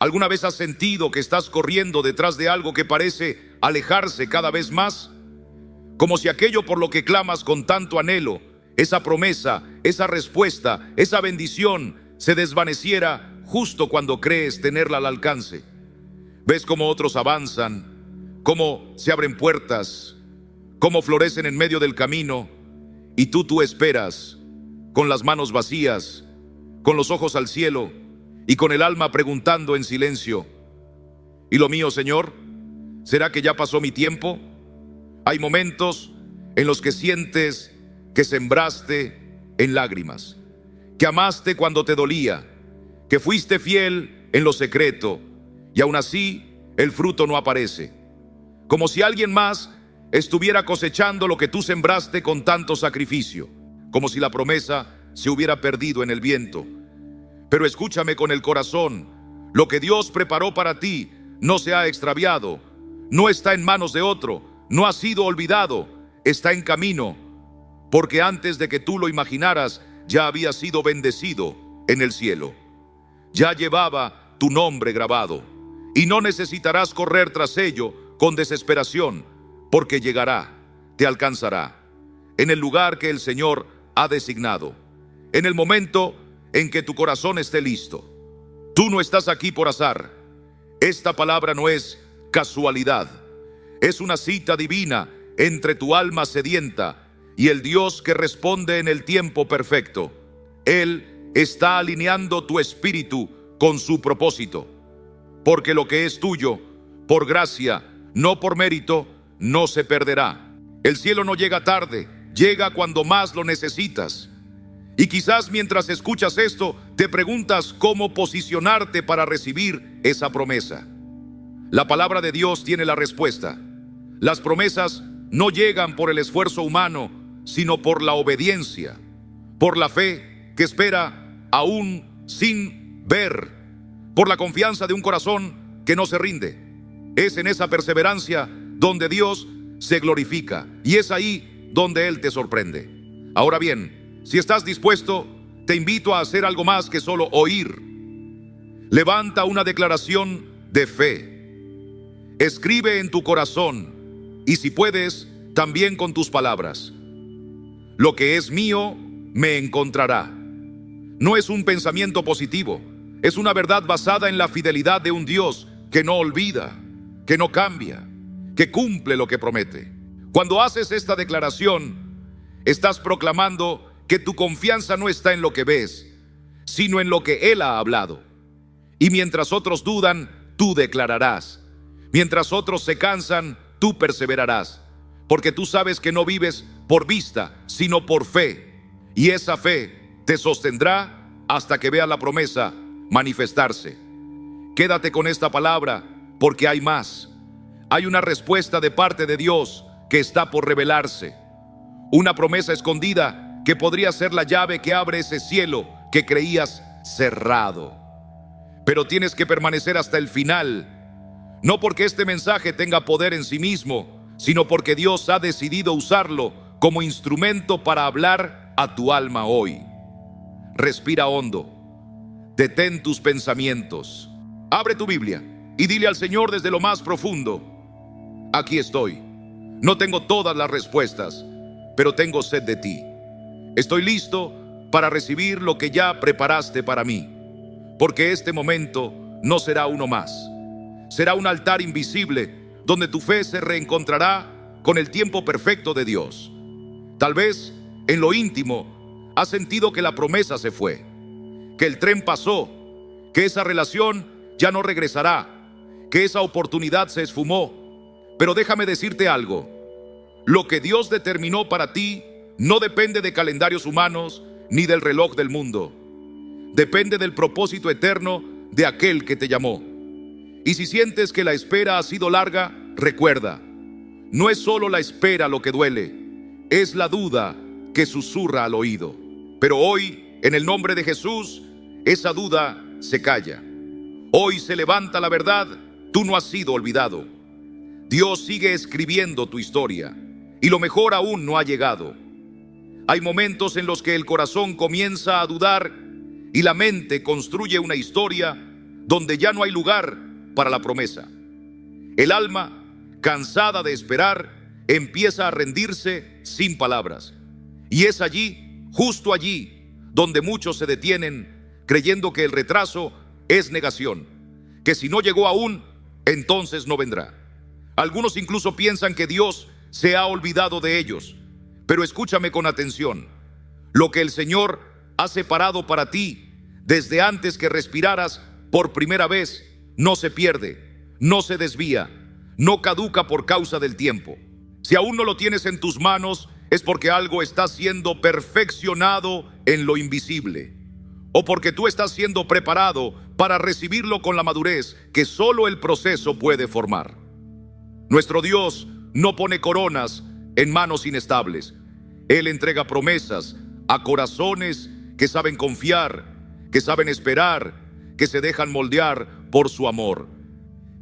¿Alguna vez has sentido que estás corriendo detrás de algo que parece alejarse cada vez más? Como si aquello por lo que clamas con tanto anhelo, esa promesa, esa respuesta, esa bendición, se desvaneciera justo cuando crees tenerla al alcance. Ves cómo otros avanzan, cómo se abren puertas, cómo florecen en medio del camino, y tú esperas, con las manos vacías, con los ojos al cielo y con el alma preguntando en silencio: ¿y lo mío, Señor? ¿Será que ya pasó mi tiempo? Hay momentos en los que sientes que sembraste en lágrimas, que amaste cuando te dolía, que fuiste fiel en lo secreto, y aún así el fruto no aparece. Como si alguien más estuviera cosechando lo que tú sembraste con tanto sacrificio, como si la promesa se hubiera perdido en el viento. Pero escúchame con el corazón: lo que Dios preparó para ti no se ha extraviado, no está en manos de otro, no ha sido olvidado, está en camino, porque antes de que tú lo imaginaras, ya había sido bendecido en el cielo. Ya llevaba tu nombre grabado, y no necesitarás correr tras ello con desesperación, porque llegará, te alcanzará, en el lugar que el Señor ha designado, en el momento en que tu corazón esté listo. Tú no estás aquí por azar. Esta palabra no es casualidad. Es una cita divina entre tu alma sedienta y el Dios que responde en el tiempo perfecto. Él está alineando tu espíritu con su propósito, porque lo que es tuyo, por gracia, no por mérito, no se perderá. El cielo no llega tarde, llega cuando más lo necesitas. Y quizás mientras escuchas esto, te preguntas cómo posicionarte para recibir esa promesa. La palabra de Dios tiene la respuesta. Las promesas no llegan por el esfuerzo humano, sino por la obediencia, por la fe que espera aún sin ver, por la confianza de un corazón que no se rinde. Es en esa perseverancia donde Dios se glorifica, y es ahí donde Él te sorprende. Ahora bien, si estás dispuesto, te invito a hacer algo más que solo oír. Levanta una declaración de fe. Escribe en tu corazón, y si puedes, también con tus palabras: lo que es mío me encontrará. No es un pensamiento positivo, es una verdad basada en la fidelidad de un Dios que no olvida, que no cambia, que cumple lo que promete. Cuando haces esta declaración, estás proclamando que tu confianza no está en lo que ves, sino en lo que Él ha hablado. Y mientras otros dudan, tú declararás. Mientras otros se cansan, tú perseverarás, porque tú sabes que no vives por vista, sino por fe. Y esa fe te sostendrá hasta que veas la promesa manifestarse. Quédate con esta palabra, porque hay más. Hay una respuesta de parte de Dios que está por revelarse. Una promesa escondida que podría ser la llave que abre ese cielo que creías cerrado. Pero tienes que permanecer hasta el final. No porque este mensaje tenga poder en sí mismo, sino porque Dios ha decidido usarlo como instrumento para hablar a tu alma hoy. Respira hondo. Detén tus pensamientos. Abre tu Biblia y dile al Señor desde lo más profundo: aquí estoy. No tengo todas las respuestas, pero tengo sed de ti. Estoy listo para recibir lo que ya preparaste para mí, porque este momento no será uno más. Será un altar invisible donde tu fe se reencontrará con el tiempo perfecto de Dios. Tal vez en lo íntimo has sentido que la promesa se fue, que el tren pasó, que esa relación ya no regresará, que esa oportunidad se esfumó. Pero déjame decirte algo: lo que Dios determinó para ti no depende de calendarios humanos ni del reloj del mundo. Depende del propósito eterno de aquel que te llamó. Y si sientes que la espera ha sido larga, recuerda, no es solo la espera lo que duele, es la duda que susurra al oído. Pero hoy, en el nombre de Jesús, esa duda se calla. Hoy se levanta la verdad: tú no has sido olvidado. Dios sigue escribiendo tu historia, y lo mejor aún no ha llegado. Hay momentos en los que el corazón comienza a dudar y la mente construye una historia donde ya no hay lugar para la promesa. El alma, cansada de esperar, empieza a rendirse sin palabras. Y es allí, justo allí, donde muchos se detienen creyendo que el retraso es negación, que si no llegó aún, entonces no vendrá. Algunos incluso piensan que Dios se ha olvidado de ellos. Pero escúchame con atención. Lo que el Señor ha separado para ti desde antes que respiraras por primera vez no se pierde, no se desvía, no caduca por causa del tiempo. Si aún no lo tienes en tus manos, es porque algo está siendo perfeccionado en lo invisible, o porque tú estás siendo preparado para recibirlo con la madurez que solo el proceso puede formar. Nuestro Dios no pone coronas en manos inestables. Él entrega promesas a corazones que saben confiar, que saben esperar, que se dejan moldear por su amor.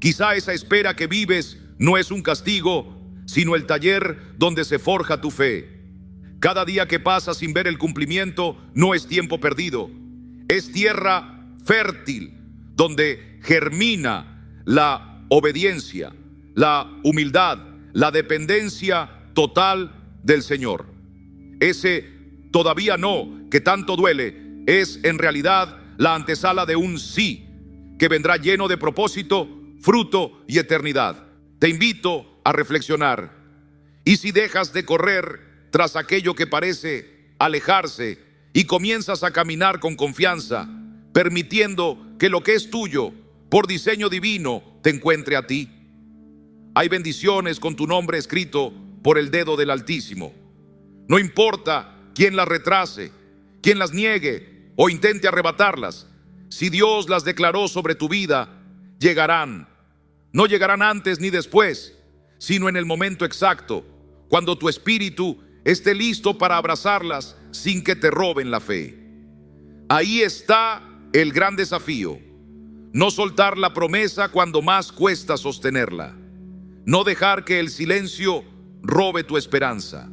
Quizá esa espera que vives no es un castigo, sino el taller donde se forja tu fe. Cada día que pasa sin ver el cumplimiento no es tiempo perdido. Es tierra fértil donde germina la obediencia, la humildad, la dependencia total del Señor. Ese todavía no, que tanto duele, es en realidad la antesala de un sí, que vendrá lleno de propósito, fruto y eternidad. Te invito a reflexionar. ¿Y si dejas de correr tras aquello que parece alejarse y comienzas a caminar con confianza, permitiendo que lo que es tuyo, por diseño divino, te encuentre a ti? Hay bendiciones con tu nombre escrito por el dedo del Altísimo. No importa quién las retrase, quién las niegue o intente arrebatarlas. Si Dios las declaró sobre tu vida, llegarán. No llegarán antes ni después, sino en el momento exacto, cuando tu espíritu esté listo para abrazarlas sin que te roben la fe. Ahí está el gran desafío: no soltar la promesa cuando más cuesta sostenerla. No dejar que el silencio robe tu esperanza.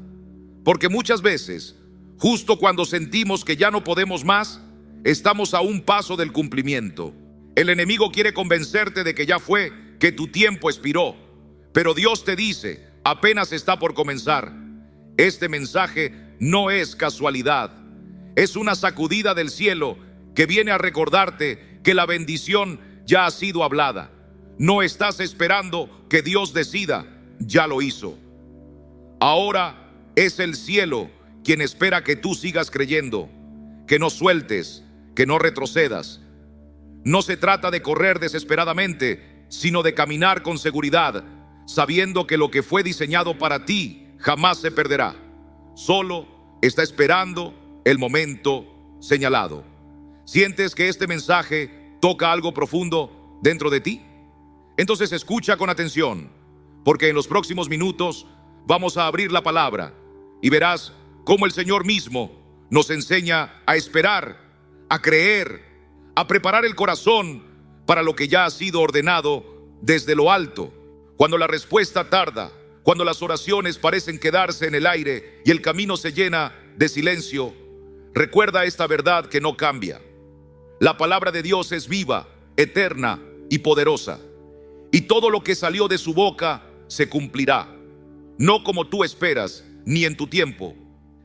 Porque muchas veces, justo cuando sentimos que ya no podemos más, estamos a un paso del cumplimiento. El enemigo quiere convencerte de que ya fue, que tu tiempo expiró. Pero Dios te dice, apenas está por comenzar. Este mensaje no es casualidad. Es una sacudida del cielo que viene a recordarte que la bendición ya ha sido hablada. No estás esperando que Dios decida, ya lo hizo. Ahora es el cielo quien espera que tú sigas creyendo, que no sueltes, que no retrocedas. No se trata de correr desesperadamente, sino de caminar con seguridad, sabiendo que lo que fue diseñado para ti jamás se perderá. Solo está esperando el momento señalado. ¿Sientes que este mensaje toca algo profundo dentro de ti? Entonces escucha con atención, porque en los próximos minutos vamos a abrir la palabra y verás cómo el Señor mismo nos enseña a esperar, a creer, a preparar el corazón para lo que ya ha sido ordenado desde lo alto. Cuando la respuesta tarda, cuando las oraciones parecen quedarse en el aire y el camino se llena de silencio, recuerda esta verdad que no cambia. La palabra de Dios es viva, eterna y poderosa, y todo lo que salió de su boca se cumplirá, no como tú esperas, ni en tu tiempo,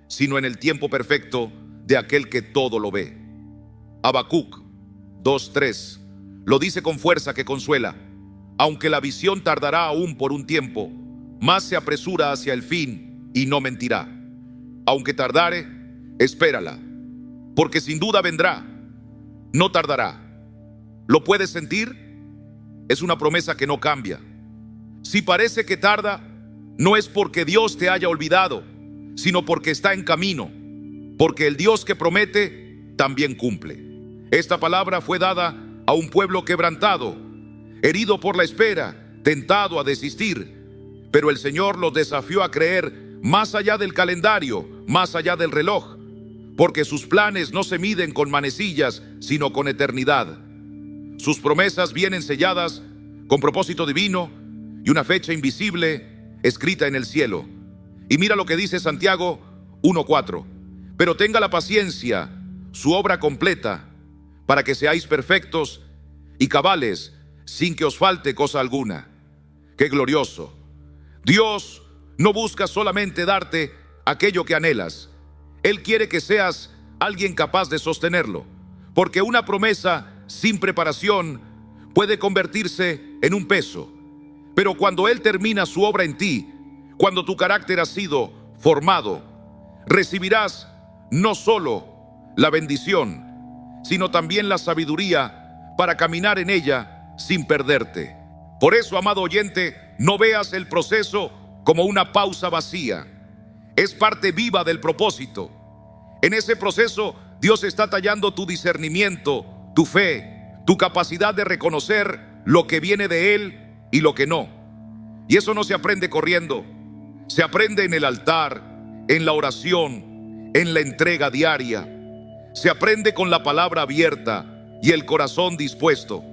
sino en el tiempo perfecto de aquel que todo lo ve. Habacuc 2:3 lo dice con fuerza que consuela. Aunque la visión tardará aún por un tiempo, más se apresura hacia el fin y no mentirá. Aunque tardare, espérala, porque sin duda vendrá, no tardará. ¿Lo puedes sentir? Es una promesa que no cambia. Si parece que tarda, no es porque Dios te haya olvidado, sino porque está en camino, porque el Dios que promete también cumple. Esta palabra fue dada a un pueblo quebrantado, herido por la espera, tentado a desistir, pero el Señor los desafió a creer más allá del calendario, más allá del reloj, porque sus planes no se miden con manecillas, sino con eternidad. Sus promesas vienen selladas con propósito divino y una fecha invisible escrita en el cielo. Y mira lo que dice Santiago 1:4. Pero tenga la paciencia, su obra completa, para que seáis perfectos y cabales, sin que os falte cosa alguna. ¡Qué glorioso! Dios no busca solamente darte aquello que anhelas. Él quiere que seas alguien capaz de sostenerlo, porque una promesa sin preparación puede convertirse en un peso. Pero cuando Él termina su obra en ti, cuando tu carácter ha sido formado, recibirás no solo la bendición, sino también la sabiduría para caminar en ella sin perderte. Por eso, amado oyente, no veas el proceso como una pausa vacía. Es parte viva del propósito. En ese proceso, Dios está tallando tu discernimiento, tu fe, tu capacidad de reconocer lo que viene de Él y lo que no. Y eso no se aprende corriendo. Se aprende en el altar, en la oración, en la entrega diaria. Se aprende con la palabra abierta y el corazón dispuesto.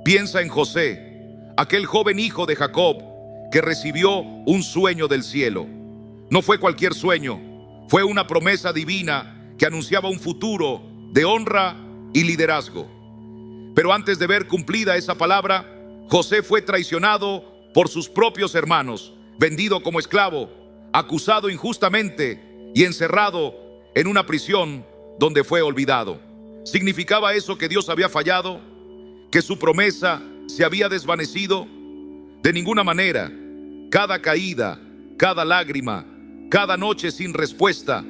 Piensa en José, aquel joven hijo de Jacob que recibió un sueño del cielo. No fue cualquier sueño, fue una promesa divina que anunciaba un futuro de honra y liderazgo. Pero antes de ver cumplida esa palabra, José fue traicionado por sus propios hermanos, vendido como esclavo, acusado injustamente y encerrado en una prisión donde fue olvidado. ¿Significaba eso que Dios había fallado? ¿Que su promesa se había desvanecido? De ninguna manera. Cada caída, cada lágrima, cada noche sin respuesta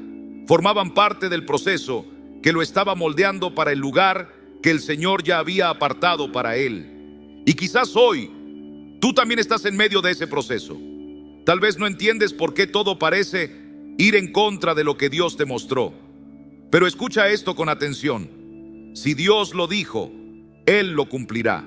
formaban parte del proceso que lo estaba moldeando para el lugar que el Señor ya había apartado para él. Y quizás hoy tú también estás en medio de ese proceso. Tal vez no entiendes por qué todo parece ir en contra de lo que Dios te mostró. Pero escucha esto con atención. Si Dios lo dijo, Él lo cumplirá.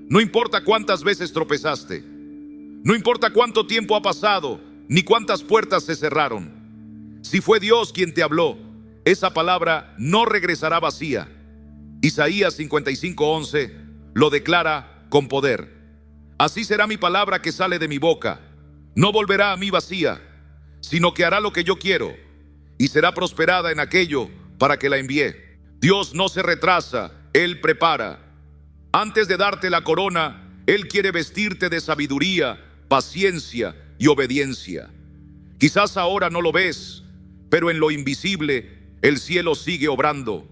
No importa cuántas veces tropezaste, no importa cuánto tiempo ha pasado, ni cuántas puertas se cerraron. Si fue Dios quien te habló, esa palabra no regresará vacía. Isaías 55:11 lo declara con poder. Así será mi palabra que sale de mi boca. No volverá a mí vacía, sino que hará lo que yo quiero, y será prosperada en aquello para que la envié. Dios no se retrasa, Él prepara. Antes de darte la corona, Él quiere vestirte de sabiduría, paciencia y obediencia. Quizás ahora no lo ves, pero en lo invisible el cielo sigue obrando.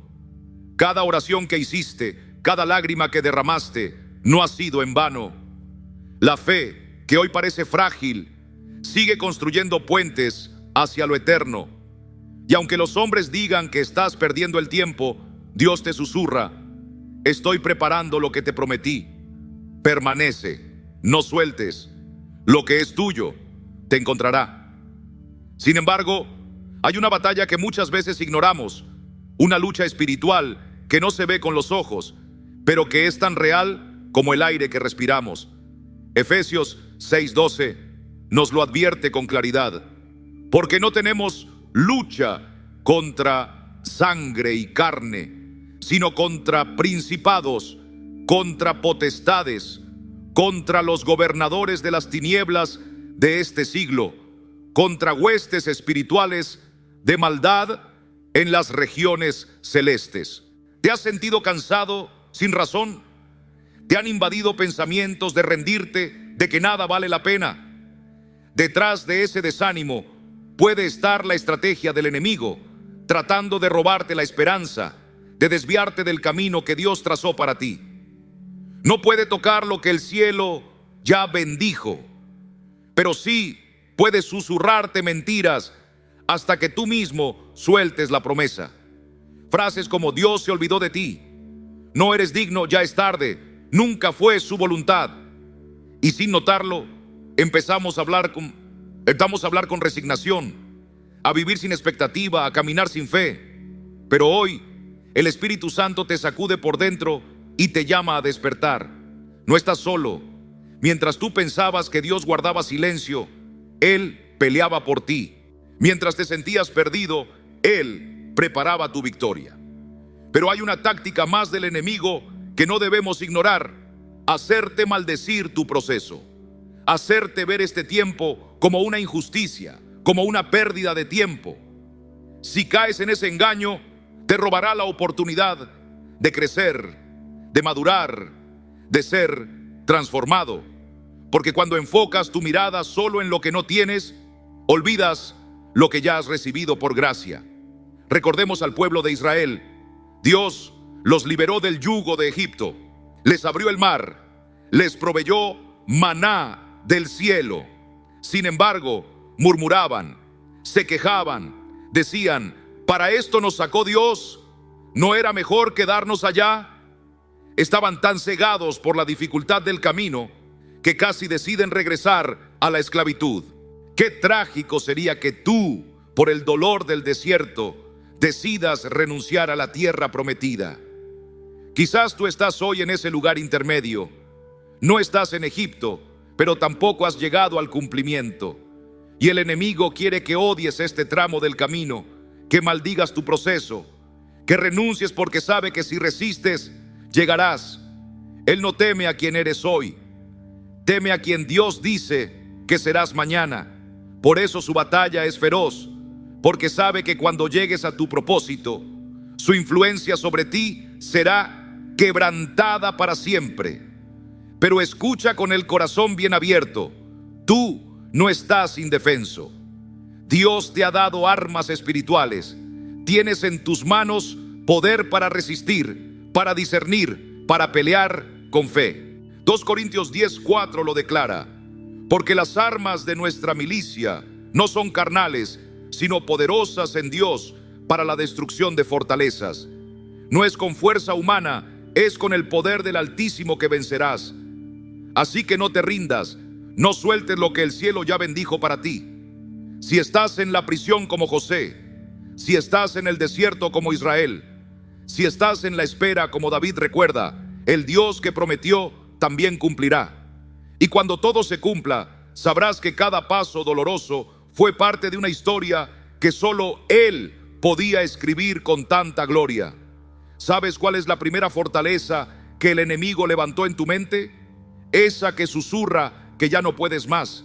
Cada oración que hiciste, cada lágrima que derramaste, no ha sido en vano. La fe, que hoy parece frágil, sigue construyendo puentes hacia lo eterno. Y aunque los hombres digan que estás perdiendo el tiempo, Dios te susurra: estoy preparando lo que te prometí. Permanece, no sueltes. Lo que es tuyo te encontrará. Sin embargo, hay una batalla que muchas veces ignoramos, una lucha espiritual que no se ve con los ojos, pero que es tan real como el aire que respiramos. Efesios 6:12 nos lo advierte con claridad. Porque no tenemos lucha contra sangre y carne, sino contra principados, contra potestades, contra los gobernadores de las tinieblas de este siglo, contra huestes espirituales de maldad en las regiones celestes. ¿Te has sentido cansado sin razón? ¿Te han invadido pensamientos de rendirte, de que nada vale la pena? Detrás de ese desánimo puede estar la estrategia del enemigo, tratando de robarte la esperanza, de desviarte del camino que Dios trazó para ti. No puede tocar lo que el cielo ya bendijo, pero sí puede susurrarte mentiras hasta que tú mismo sueltes la promesa. Frases como: Dios se olvidó de ti, no eres digno, ya es tarde, nunca fue su voluntad. Y sin notarlo, empezamos a hablar con resignación, a vivir sin expectativa, a caminar sin fe. Pero hoy el Espíritu Santo te sacude por dentro y te llama a despertar. No estás solo. Mientras tú pensabas que Dios guardaba silencio, Él peleaba por ti. Mientras te sentías perdido, Él preparaba tu victoria. Pero hay una táctica más del enemigo que no debemos ignorar: hacerte maldecir tu proceso, hacerte ver este tiempo como una injusticia, como una pérdida de tiempo. Si caes en ese engaño, te robará la oportunidad de crecer, de madurar, de ser transformado. Porque cuando enfocas tu mirada solo en lo que no tienes, olvidas lo que ya has recibido por gracia. Recordemos al pueblo de Israel. Dios los liberó del yugo de Egipto, les abrió el mar, les proveyó maná del cielo. Sin embargo, murmuraban, se quejaban, decían: ¿para esto nos sacó Dios? ¿No era mejor quedarnos allá? Estaban tan cegados por la dificultad del camino que casi deciden regresar a la esclavitud. Qué trágico sería que tú, por el dolor del desierto, decidas renunciar a la tierra prometida. Quizás tú estás hoy en ese lugar intermedio. No estás en Egipto, pero tampoco has llegado al cumplimiento. Y el enemigo quiere que odies este tramo del camino, que maldigas tu proceso, que renuncies porque sabe que si resistes, llegarás. Él no teme a quien eres hoy, teme a quien Dios dice que serás mañana. Por eso su batalla es feroz, porque sabe que cuando llegues a tu propósito, su influencia sobre ti será quebrantada para siempre. Pero escucha con el corazón bien abierto: tú no estás indefenso. Dios te ha dado armas espirituales. Tienes en tus manos poder para resistir, para discernir, para pelear con fe. 2 Corintios 10:4 lo declara: porque las armas de nuestra milicia no son carnales, sino poderosas en Dios para la destrucción de fortalezas. No es con fuerza humana, es con el poder del Altísimo que vencerás. Así que no te rindas, no sueltes lo que el cielo ya bendijo para ti. Si estás en la prisión como José, si estás en el desierto como Israel, si estás en la espera como David, recuerda: el Dios que prometió también cumplirá. Y cuando todo se cumpla, sabrás que cada paso doloroso fue parte de una historia que solo Él podía escribir con tanta gloria. ¿Sabes cuál es la primera fortaleza que el enemigo levantó en tu mente? Esa que susurra que ya no puedes más.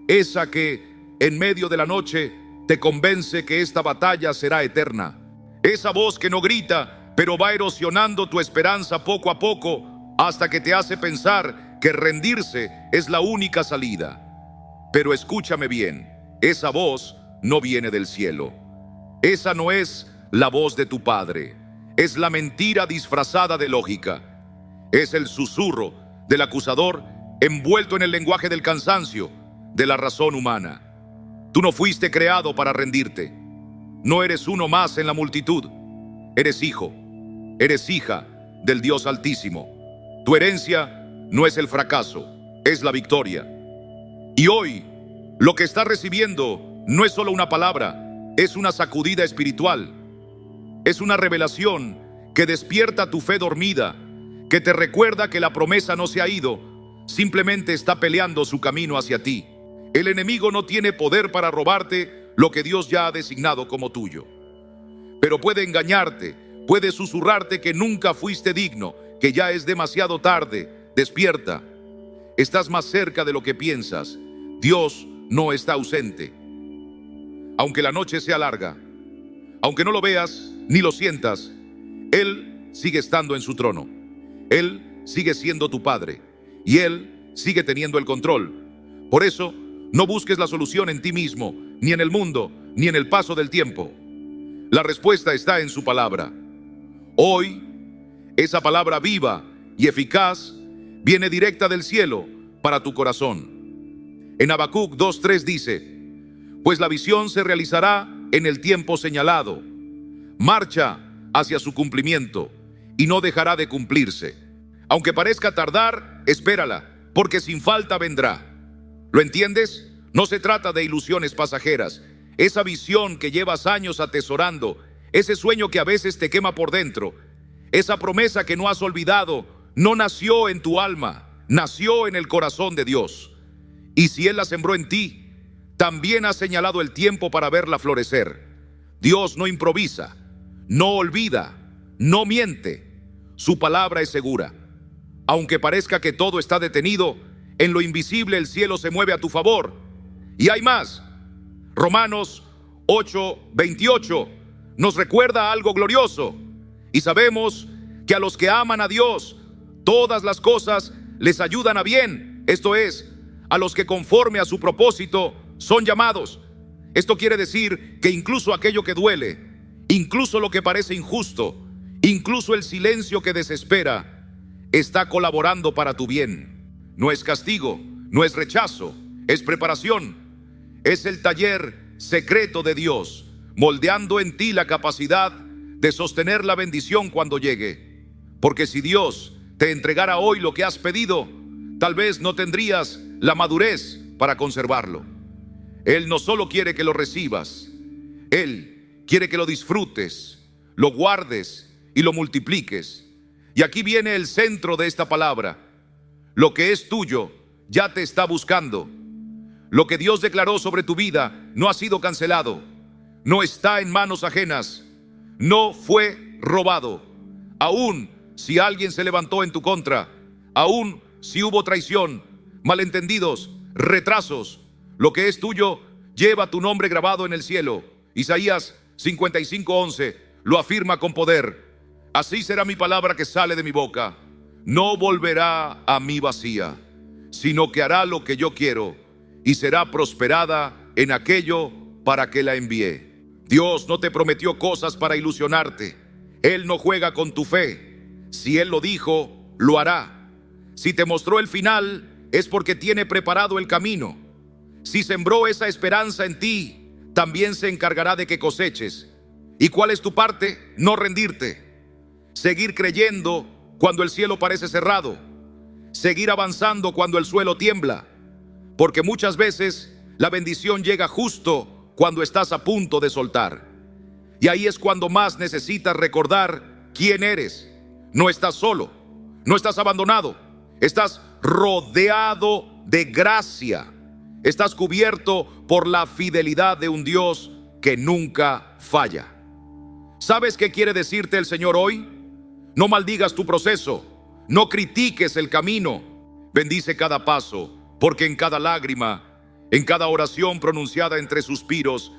Esa que en medio de la noche te convence que esta batalla será eterna. Esa voz que no grita, pero va erosionando tu esperanza poco a poco, hasta que te hace pensar que rendirse es la única salida. Pero escúchame bien, esa voz no viene del cielo. Esa no es la voz de tu padre. Es la mentira disfrazada de lógica. Es el susurro del acusador envuelto en el lenguaje del cansancio, de la razón humana. Tú no fuiste creado para rendirte. No eres uno más en la multitud. Eres hijo, eres hija del Dios Altísimo. Tu herencia no es el fracaso, es la victoria. Y hoy, lo que estás recibiendo no es solo una palabra, es una sacudida espiritual. Es una revelación que despierta tu fe dormida, que te recuerda que la promesa no se ha ido, simplemente está peleando su camino hacia ti. El enemigo no tiene poder para robarte lo que Dios ya ha designado como tuyo. Pero puede engañarte, puede susurrarte que nunca fuiste digno, que ya es demasiado tarde. Despierta. Estás más cerca de lo que piensas. Dios no está ausente. Aunque la noche sea larga, aunque no lo veas ni lo sientas, Él sigue estando en su trono. Él sigue siendo tu Padre y Él sigue teniendo el control. Por eso, no busques la solución en ti mismo, ni en el mundo, ni en el paso del tiempo. La respuesta está en su palabra. Hoy, esa palabra viva y eficaz viene directa del cielo para tu corazón. En Habacuc 2:3 dice: pues la visión se realizará en el tiempo señalado. Marcha hacia su cumplimiento y no dejará de cumplirse. Aunque parezca tardar, espérala, porque sin falta vendrá. ¿Lo entiendes? No se trata de ilusiones pasajeras. Esa visión que llevas años atesorando, ese sueño que a veces te quema por dentro, esa promesa que no has olvidado, no nació en tu alma, nació en el corazón de Dios. Y si Él la sembró en ti, también ha señalado el tiempo para verla florecer. Dios no improvisa, no olvida, no miente. Su palabra es segura. Aunque parezca que todo está detenido, en lo invisible el cielo se mueve a tu favor. Y hay más. Romanos 8:28 nos recuerda algo glorioso. Y sabemos que a los que aman a Dios, Todas las cosas les ayudan a bien, esto es, a los que conforme a su propósito son llamados. Esto quiere decir que incluso aquello que duele, incluso lo que parece injusto, incluso el silencio que desespera, está colaborando para tu bien. No es castigo, no es rechazo, es preparación. Es el taller secreto de Dios, moldeando en ti la capacidad de sostener la bendición cuando llegue. Porque si Dios te entregara hoy lo que has pedido, tal vez no tendrías la madurez para conservarlo. Él no solo quiere que lo recibas, Él quiere que lo disfrutes, lo guardes y lo multipliques. Y aquí viene el centro de esta palabra. Lo que es tuyo ya te está buscando. Lo que Dios declaró sobre tu vida no ha sido cancelado, no está en manos ajenas, no fue robado. Aún si alguien se levantó en tu contra, aún si hubo traición, malentendidos, retrasos, lo que es tuyo lleva tu nombre grabado en el cielo. Isaías 55:11 lo afirma con poder. Así será mi palabra que sale de mi boca. No volverá a mí vacía, sino que hará lo que yo quiero y será prosperada en aquello para que la envié. Dios no te prometió cosas para ilusionarte. Él no juega con tu fe. Si Él lo dijo, lo hará. Si te mostró el final, es porque tiene preparado el camino. Si sembró esa esperanza en ti, también se encargará de que coseches. ¿Y cuál es tu parte? No rendirte. Seguir creyendo cuando el cielo parece cerrado. Seguir avanzando cuando el suelo tiembla. Porque muchas veces la bendición llega justo cuando estás a punto de soltar. Y ahí es cuando más necesitas recordar quién eres. No estás solo, no estás abandonado, estás rodeado de gracia. Estás cubierto por la fidelidad de un Dios que nunca falla. ¿Sabes qué quiere decirte el Señor hoy? No maldigas tu proceso, no critiques el camino. Bendice cada paso, porque en cada lágrima, en cada oración pronunciada entre suspiros,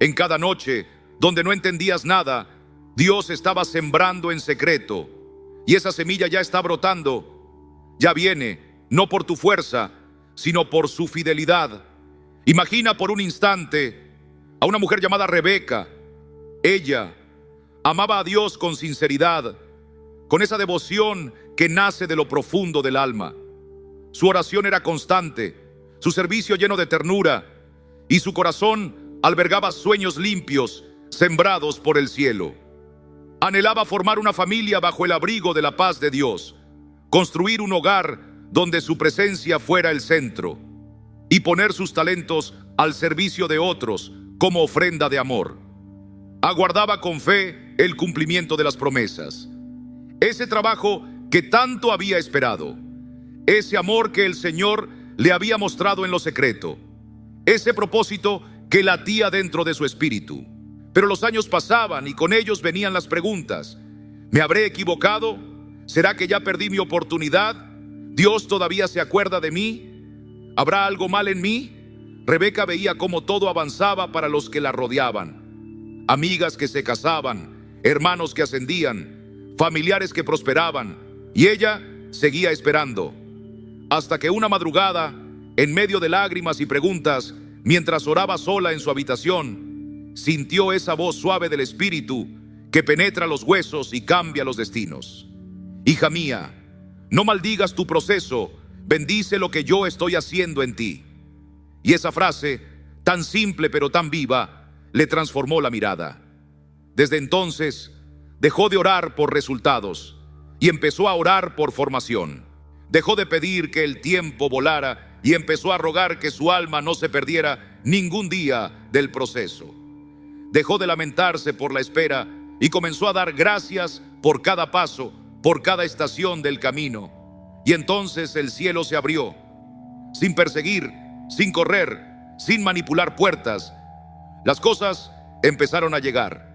en cada noche donde no entendías nada, Dios estaba sembrando en secreto. Y esa semilla ya está brotando. Ya viene, no por tu fuerza, sino por su fidelidad. Imagina por un instante a una mujer llamada Rebeca. Ella amaba a Dios con sinceridad, con esa devoción que nace de lo profundo del alma. Su oración era constante, su servicio lleno de ternura, y su corazón albergaba sueños limpios, sembrados por el cielo. Anhelaba formar una familia bajo el abrigo de la paz de Dios, construir un hogar donde su presencia fuera el centro, y poner sus talentos al servicio de otros como ofrenda de amor. Aguardaba con fe el cumplimiento de las promesas. Ese trabajo que tanto había esperado, ese amor que el Señor le había mostrado en lo secreto, ese propósito que latía dentro de su espíritu. Pero los años pasaban y con ellos venían las preguntas. ¿Me habré equivocado? ¿Será que ya perdí mi oportunidad? ¿Dios todavía se acuerda de mí? ¿Habrá algo mal en mí? Rebeca veía cómo todo avanzaba para los que la rodeaban. Amigas que se casaban, hermanos que ascendían, familiares que prosperaban, y ella seguía esperando. Hasta que una madrugada, en medio de lágrimas y preguntas, mientras oraba sola en su habitación, sintió esa voz suave del Espíritu que penetra los huesos y cambia los destinos. Hija mía, no maldigas tu proceso, bendice lo que yo estoy haciendo en ti. Y esa frase, tan simple pero tan viva, le transformó la mirada. Desde entonces, dejó de orar por resultados y empezó a orar por formación. Dejó de pedir que el tiempo volara y empezó a rogar que su alma no se perdiera ningún día del proceso. Dejó de lamentarse por la espera y comenzó a dar gracias por cada paso, por cada estación del camino. Y entonces el cielo se abrió, sin perseguir, sin correr, sin manipular puertas. Las cosas empezaron a llegar.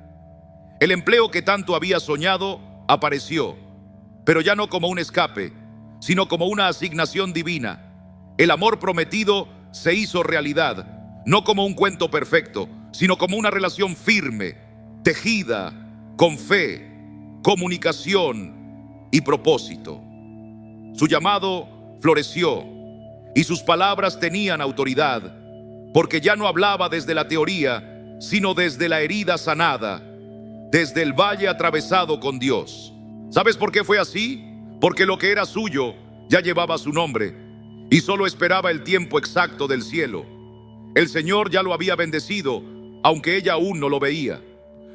El empleo que tanto había soñado apareció, pero ya no como un escape, sino como una asignación divina. El amor prometido se hizo realidad, no como un cuento perfecto, sino como una relación firme, tejida con fe, comunicación y propósito. Su llamado floreció y sus palabras tenían autoridad, porque ya no hablaba desde la teoría, sino desde la herida sanada, desde el valle atravesado con Dios. ¿Sabes por qué fue así? Porque lo que era suyo ya llevaba su nombre y solo esperaba el tiempo exacto del cielo. El Señor ya lo había bendecido, aunque ella aún no lo veía.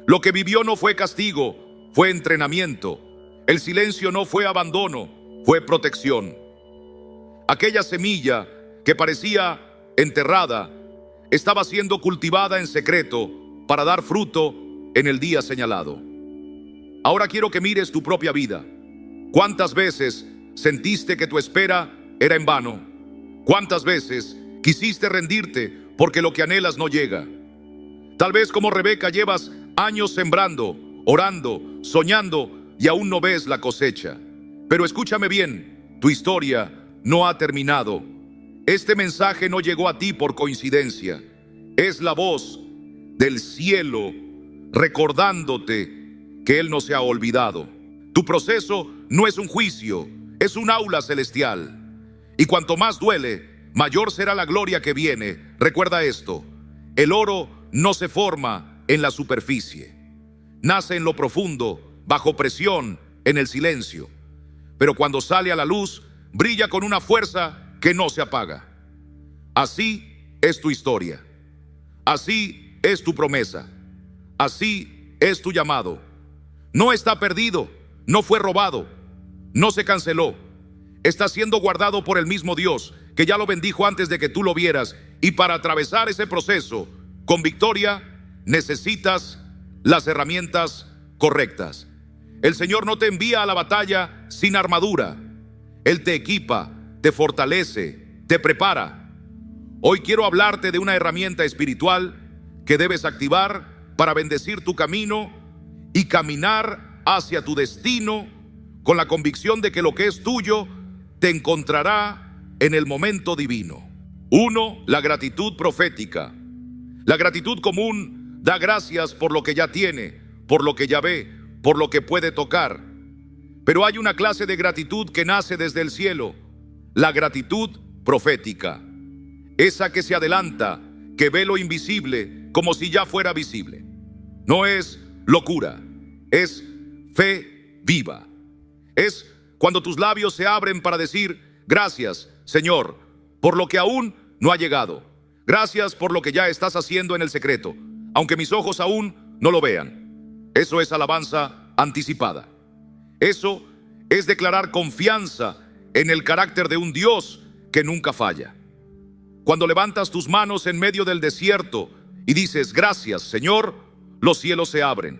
Lo que vivió no fue castigo, fue entrenamiento. El silencio no fue abandono, fue protección. Aquella semilla que parecía enterrada estaba siendo cultivada en secreto para dar fruto en el día señalado. Ahora quiero que mires tu propia vida. ¿Cuántas veces sentiste que tu espera era en vano? ¿Cuántas veces quisiste rendirte porque lo que anhelas no llega? Tal vez como Rebeca llevas años sembrando, orando, soñando y aún no ves la cosecha. Pero escúchame bien, tu historia no ha terminado. Este mensaje no llegó a ti por coincidencia. Es la voz del cielo recordándote que Él no se ha olvidado. Tu proceso no es un juicio, es un aula celestial. Y cuanto más duele, mayor será la gloria que viene. Recuerda esto: el oro no se forma en la superficie. Nace en lo profundo, bajo presión, en el silencio. Pero cuando sale a la luz, brilla con una fuerza que no se apaga. Así es tu historia. Así es tu promesa. Así es tu llamado. No está perdido, no fue robado, no se canceló. Está siendo guardado por el mismo Dios que ya lo bendijo antes de que tú lo vieras. Y para atravesar ese proceso con victoria, necesitas las herramientas correctas. El Señor no te envía a la batalla sin armadura. Él te equipa, te fortalece, te prepara. Hoy quiero hablarte de una herramienta espiritual que debes activar para bendecir tu camino y caminar hacia tu destino con la convicción de que lo que es tuyo te encontrará en el momento divino. 1. La gratitud profética. La gratitud común da gracias por lo que ya tiene, por lo que ya ve, por lo que puede tocar. Pero hay una clase de gratitud que nace desde el cielo, la gratitud profética. Esa que se adelanta, que ve lo invisible como si ya fuera visible. No es locura, es fe viva. Es cuando tus labios se abren para decir: gracias, Señor, por lo que aún no ha llegado. Gracias por lo que ya estás haciendo en el secreto, aunque mis ojos aún no lo vean. Eso es alabanza anticipada. Eso es declarar confianza en el carácter de un Dios que nunca falla. Cuando levantas tus manos en medio del desierto y dices: gracias, Señor, los cielos se abren.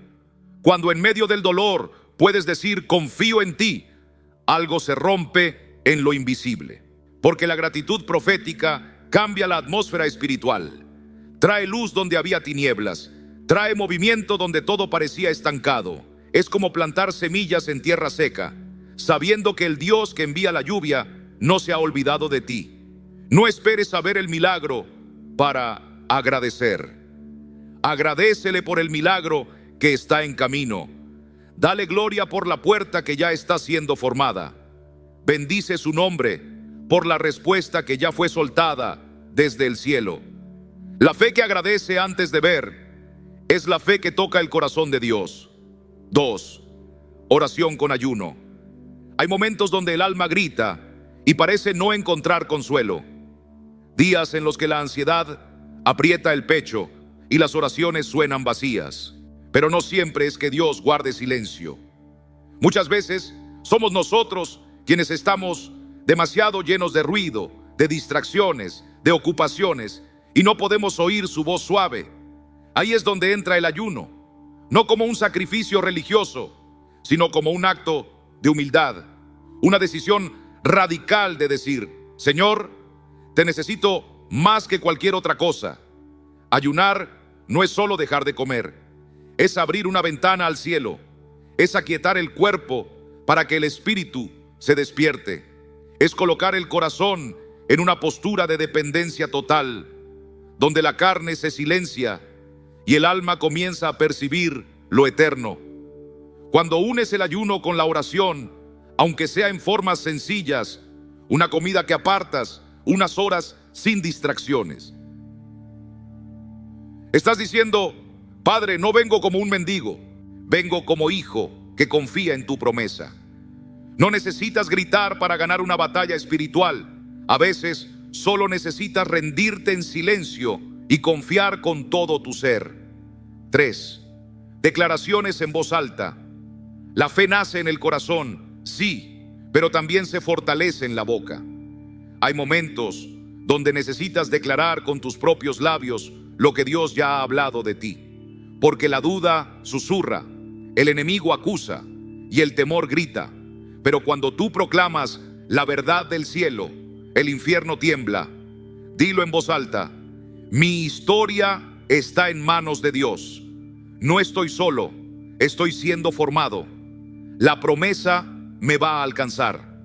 Cuando en medio del dolor puedes decir: confío en ti, algo se rompe en lo invisible. Porque la gratitud profética cambia la atmósfera espiritual. Trae luz donde había tinieblas. Trae movimiento donde todo parecía estancado. Es como plantar semillas en tierra seca, sabiendo que el Dios que envía la lluvia no se ha olvidado de ti. No esperes a ver el milagro para agradecer. Agradécele por el milagro que está en camino. Dale gloria por la puerta que ya está siendo formada. Bendice su nombre por la respuesta que ya fue soltada desde el cielo. La fe que agradece antes de ver es la fe que toca el corazón de Dios. 2. Oración con ayuno. Hay momentos donde el alma grita y parece no encontrar consuelo. Días en los que la ansiedad aprieta el pecho y las oraciones suenan vacías. Pero no siempre es que Dios guarde silencio. Muchas veces somos nosotros quienes estamos demasiado llenos de ruido, de distracciones, de ocupaciones, y no podemos oír su voz suave. Ahí es donde entra el ayuno, no como un sacrificio religioso, sino como un acto de humildad, una decisión radical de decir: Señor, te necesito más que cualquier otra cosa. Ayunar no es solo dejar de comer, es abrir una ventana al cielo, es aquietar el cuerpo para que el espíritu se despierte, es colocar el corazón en una postura de dependencia total, donde la carne se silencia y el alma comienza a percibir lo eterno. Cuando unes el ayuno con la oración, aunque sea en formas sencillas, una comida que apartas, unas horas sin distracciones. Estás diciendo: Padre, no vengo como un mendigo, vengo como hijo que confía en tu promesa. No necesitas gritar para ganar una batalla espiritual. A veces solo necesitas rendirte en silencio y confiar con todo tu ser. 3. Declaraciones en voz alta. La fe nace en el corazón, sí, pero también se fortalece en la boca. Hay momentos donde necesitas declarar con tus propios labios lo que Dios ya ha hablado de ti, porque la duda susurra, el enemigo acusa y el temor grita. Pero cuando tú proclamas la verdad del cielo, el infierno tiembla. Dilo en voz alta: mi historia está en manos de Dios. No estoy solo, estoy siendo formado. La promesa me va a alcanzar.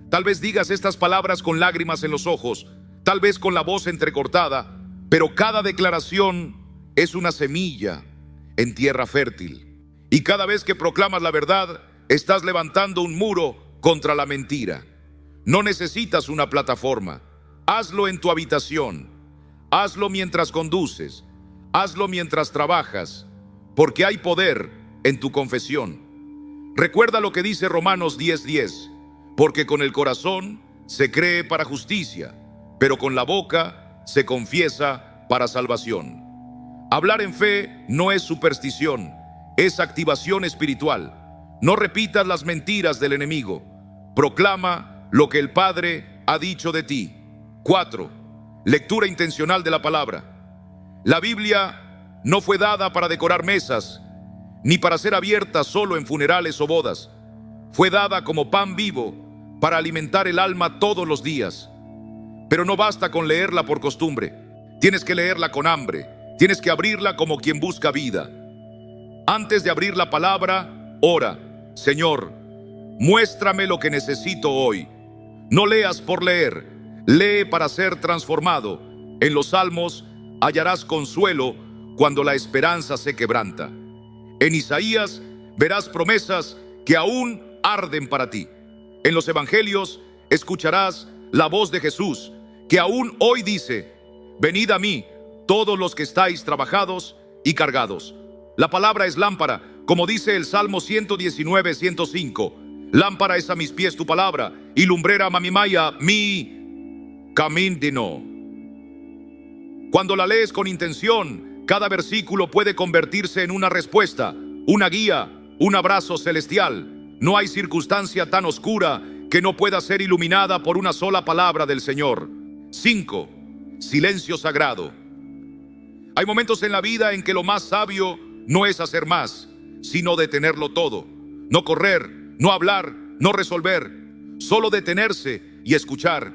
Tal vez digas estas palabras con lágrimas en los ojos, tal vez con la voz entrecortada, pero cada declaración es una semilla en tierra fértil. Y cada vez que proclamas la verdad, estás levantando un muro contra la mentira. No necesitas una plataforma. Hazlo en tu habitación. Hazlo mientras conduces. Hazlo mientras trabajas, porque hay poder en tu confesión. Recuerda lo que dice Romanos 10:10, porque con el corazón se cree para justicia, pero con la boca se confiesa para salvación. Hablar en fe no es superstición, es activación espiritual. No repitas las mentiras del enemigo. Proclama lo que el Padre ha dicho de ti. 4. Lectura intencional de la palabra. La Biblia no fue dada para decorar mesas, ni para ser abierta solo en funerales o bodas. Fue dada como pan vivo para alimentar el alma todos los días. Pero no basta con leerla por costumbre. Tienes que leerla con hambre. Tienes que abrirla como quien busca vida. Antes de abrir la palabra, ora: Señor, muéstrame lo que necesito hoy. No leas por leer, lee para ser transformado. En los salmos hallarás consuelo cuando la esperanza se quebranta. En Isaías verás promesas que aún arden para ti. En los evangelios escucharás la voz de Jesús, que aún hoy dice: venid a mí, todos los que estáis trabajados y cargados. La palabra es lámpara, como dice el Salmo 119:105. Lámpara es a mis pies tu palabra, y lumbrera mamimaya mi camino. Cuando la lees con intención, cada versículo puede convertirse en una respuesta, una guía, un abrazo celestial. No hay circunstancia tan oscura que no pueda ser iluminada por una sola palabra del Señor. 5. Silencio sagrado. Hay momentos en la vida en que lo más sabio no es hacer más, sino detenerlo todo. No correr, no hablar, no resolver, solo detenerse y escuchar.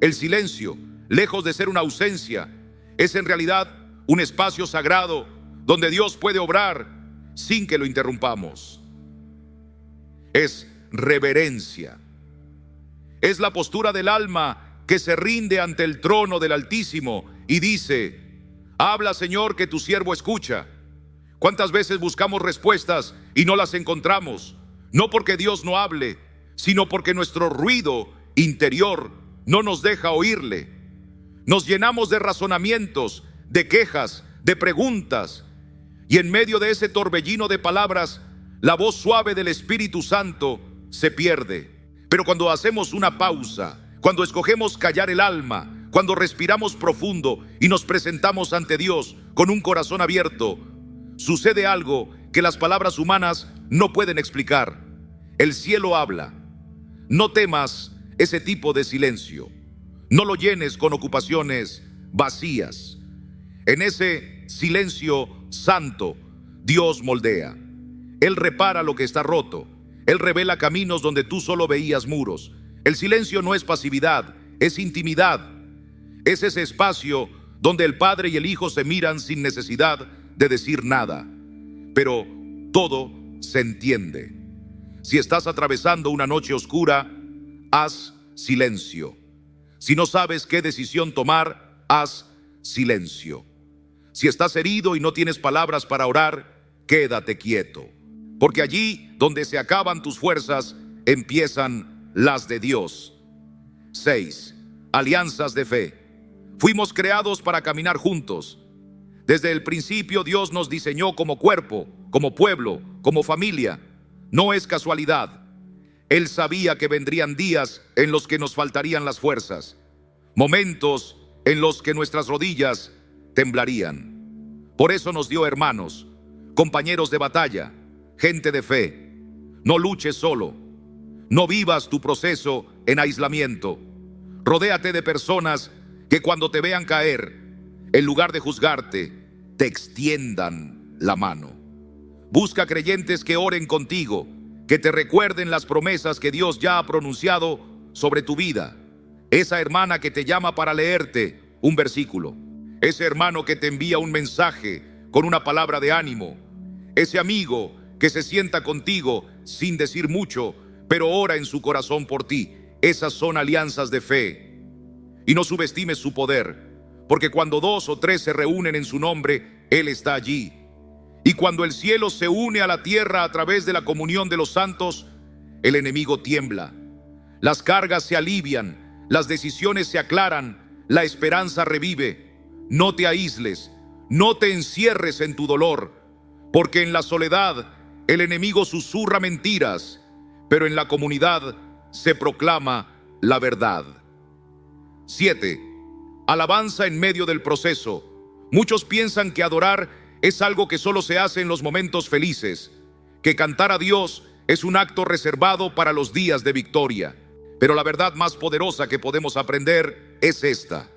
El silencio, lejos de ser una ausencia, es en realidad un espacio sagrado donde Dios puede obrar sin que lo interrumpamos. Es reverencia. Es la postura del alma que se rinde ante el trono del Altísimo y dice: habla, Señor, que tu siervo escucha. ¿Cuántas veces buscamos respuestas y no las encontramos? No porque Dios no hable, sino porque nuestro ruido interior no nos deja oírle. Nos llenamos de razonamientos, de quejas, de preguntas, y en medio de ese torbellino de palabras, la voz suave del Espíritu Santo se pierde. Pero cuando hacemos una pausa, cuando escogemos callar el alma, cuando respiramos profundo y nos presentamos ante Dios con un corazón abierto, sucede algo que las palabras humanas no pueden explicar. El cielo habla. No temas ese tipo de silencio. No lo llenes con ocupaciones vacías. En ese silencio santo, Dios moldea. Él repara lo que está roto. Él revela caminos donde tú solo veías muros. El silencio no es pasividad, es intimidad. Es ese espacio donde el Padre y el Hijo se miran sin necesidad de decir nada, pero todo se entiende. Si estás atravesando una noche oscura, haz silencio. Si no sabes qué decisión tomar, haz silencio. Si estás herido y no tienes palabras para orar, quédate quieto, porque allí donde se acaban tus fuerzas empiezan las de Dios. 6. Alianzas de fe. Fuimos creados para caminar juntos. Desde el principio Dios nos diseñó como cuerpo, como pueblo, como familia. No es casualidad. Él sabía que vendrían días en los que nos faltarían las fuerzas, momentos en los que nuestras rodillas temblarían. Por eso nos dio hermanos, compañeros de batalla, gente de fe. No luches solo. No vivas tu proceso en aislamiento. Rodéate de personas que cuando te vean caer, en lugar de juzgarte, te extiendan la mano. Busca creyentes que oren contigo, que te recuerden las promesas que Dios ya ha pronunciado sobre tu vida. Esa hermana que te llama para leerte un versículo. Ese hermano que te envía un mensaje con una palabra de ánimo. Ese amigo que se sienta contigo sin decir mucho, pero ora en su corazón por ti. Esas son alianzas de fe. Y no subestimes su poder, porque cuando 2 o 3 se reúnen en su nombre, Él está allí. Y cuando el cielo se une a la tierra a través de la comunión de los santos, el enemigo tiembla. Las cargas se alivian, las decisiones se aclaran, la esperanza revive. No te aísles, no te encierres en tu dolor, porque en la soledad el enemigo susurra mentiras, pero en la comunidad se proclama la verdad. 7. Alabanza en medio del proceso. Muchos piensan que adorar es algo que solo se hace en los momentos felices, que cantar a Dios es un acto reservado para los días de victoria. Pero la verdad más poderosa que podemos aprender es esta: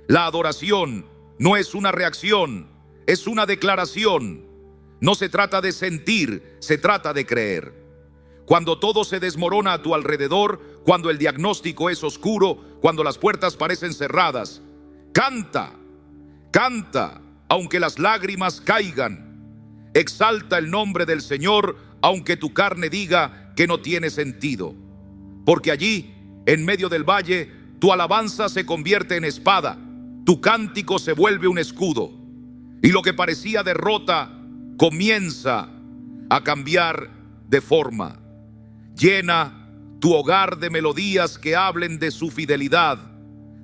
la adoración no es una reacción, es una declaración. No se trata de sentir, se trata de creer. Cuando todo se desmorona a tu alrededor, cuando el diagnóstico es oscuro, cuando las puertas parecen cerradas, canta, canta, aunque las lágrimas caigan. Exalta el nombre del Señor, aunque tu carne diga que no tiene sentido. Porque allí, en medio del valle, tu alabanza se convierte en espada, tu cántico se vuelve un escudo, y lo que parecía derrota comienza a cambiar de forma. Llena tu hogar de melodías que hablen de su fidelidad.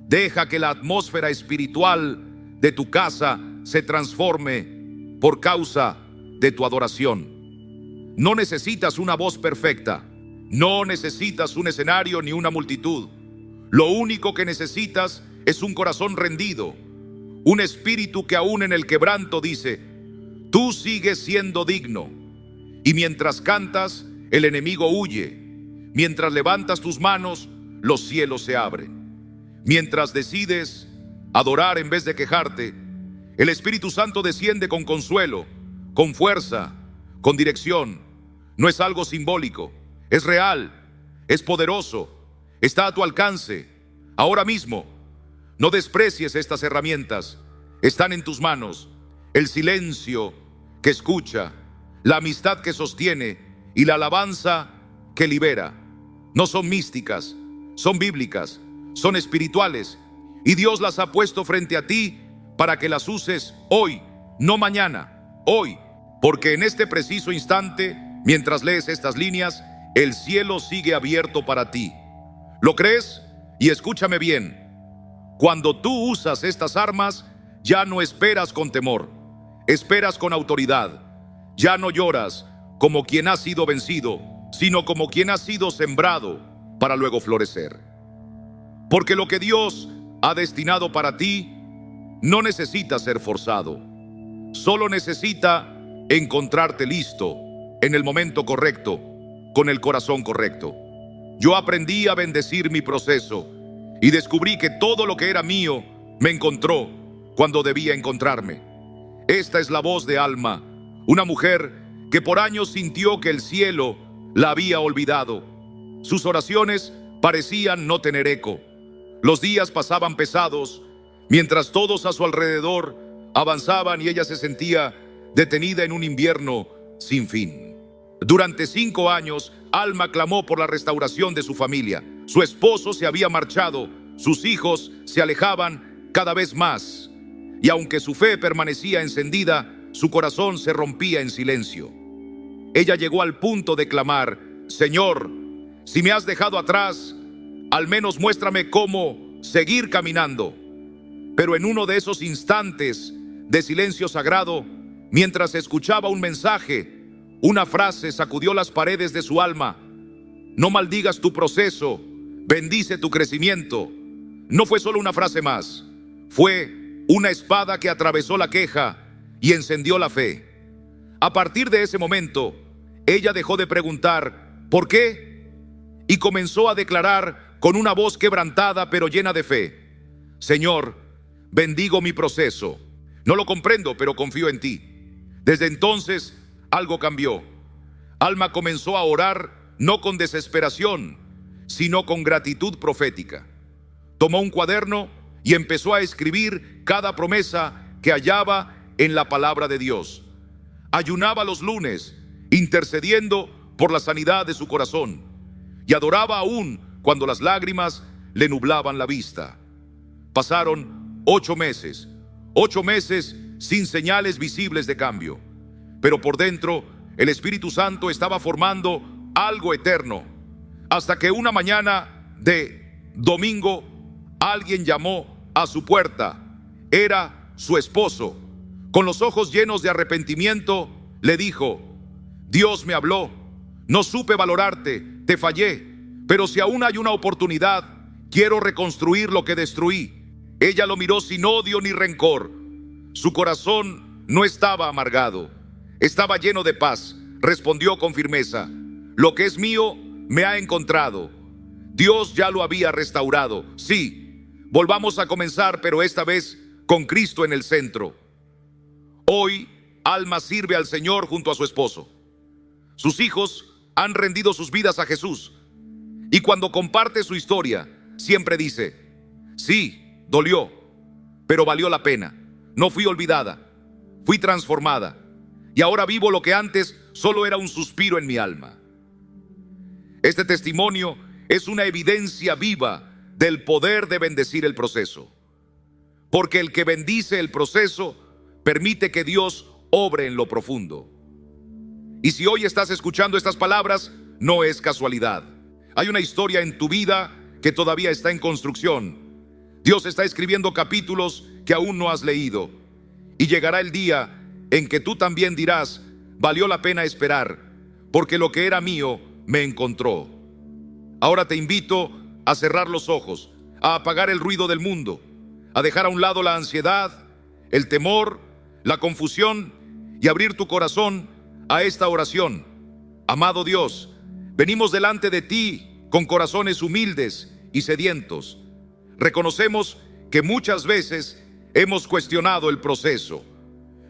Deja que la atmósfera espiritual de tu casa se transforme por causa de tu adoración. No necesitas una voz perfecta, no necesitas un escenario ni una multitud. Lo único que necesitas es un corazón rendido, un espíritu que aún en el quebranto dice: tú sigues siendo digno. Y mientras cantas, el enemigo huye. Mientras levantas tus manos, los cielos se abren. Mientras decides adorar en vez de quejarte, el Espíritu Santo desciende con consuelo, con fuerza, con dirección. No es algo simbólico, es real, es poderoso, está a tu alcance, ahora mismo. No desprecies estas herramientas, están en tus manos. El silencio que escucha, la amistad que sostiene y la alabanza que libera. No son místicas, son bíblicas, son espirituales, y Dios las ha puesto frente a ti para que las uses hoy, no mañana, hoy, porque en este preciso instante, mientras lees estas líneas, el cielo sigue abierto para ti. ¿Lo crees? Y escúchame bien. Cuando tú usas estas armas, ya no esperas con temor, esperas con autoridad. Ya no lloras como quien ha sido vencido, sino como quien ha sido sembrado para luego florecer. Porque lo que Dios ha destinado para ti no necesita ser forzado, solo necesita encontrarte listo en el momento correcto, con el corazón correcto. Yo aprendí a bendecir mi proceso y descubrí que todo lo que era mío me encontró cuando debía encontrarme. Esta es la voz de Alma, una mujer que por años sintió que el cielo la había olvidado. Sus oraciones parecían no tener eco. Los días pasaban pesados, mientras todos a su alrededor avanzaban y ella se sentía detenida en un invierno sin fin. Durante 5 años, Alma clamó por la restauración de su familia. Su esposo se había marchado, sus hijos se alejaban cada vez más, y aunque su fe permanecía encendida, su corazón se rompía en silencio. Ella llegó al punto de clamar: Señor, Si me has dejado atrás, al menos muéstrame cómo seguir caminando. Pero en uno de esos instantes de silencio sagrado, mientras escuchaba un mensaje, una frase sacudió las paredes de su alma. No maldigas tu proceso, bendice tu crecimiento. No fue solo una frase más, fue una espada que atravesó la queja y encendió la fe. A partir de ese momento, ella dejó de preguntar ¿por qué? Y comenzó a declarar con una voz quebrantada pero llena de fe: Señor, bendigo mi proceso. No lo comprendo, pero confío en ti. Desde entonces, algo cambió. Alma comenzó a orar no con desesperación, sino con gratitud profética. Tomó un cuaderno y empezó a escribir cada promesa que hallaba en la palabra de Dios. Ayunaba los lunes, intercediendo por la sanidad de su corazón, y adoraba aún cuando las lágrimas le nublaban la vista. Pasaron 8 meses sin señales visibles de cambio, pero por dentro el Espíritu Santo estaba formando algo eterno, hasta que una mañana de domingo alguien llamó a su puerta. Era su esposo. Con los ojos llenos de arrepentimiento, le dijo: Dios me habló, no supe valorarte, te fallé, pero si aún hay una oportunidad, quiero reconstruir lo que destruí. Ella lo miró sin odio ni rencor. Su corazón no estaba amargado, estaba lleno de paz. Respondió con firmeza: lo que es mío me ha encontrado. Dios ya lo había restaurado. Sí, volvamos a comenzar, pero esta vez con Cristo en el centro. Hoy, Alma sirve al Señor junto a su esposo. Sus hijos han rendido sus vidas a Jesús. Y cuando comparte su historia, siempre dice: sí, dolió, pero valió la pena. No fui olvidada, fui transformada. Y ahora vivo lo que antes solo era un suspiro en mi alma. Este testimonio es una evidencia viva del poder de bendecir el proceso. Porque el que bendice el proceso permite que Dios obre en lo profundo. Y si hoy estás escuchando estas palabras, no es casualidad. Hay una historia en tu vida que todavía está en construcción. Dios está escribiendo capítulos que aún no has leído. Y llegará el día en que tú también dirás: valió la pena esperar, porque lo que era mío me encontró. Ahora te invito a cerrar los ojos, a apagar el ruido del mundo, a dejar a un lado la ansiedad, el temor, la confusión, y abrir tu corazón a esta oración. Amado Dios, venimos delante de ti con corazones humildes y sedientos. Reconocemos que muchas veces hemos cuestionado el proceso.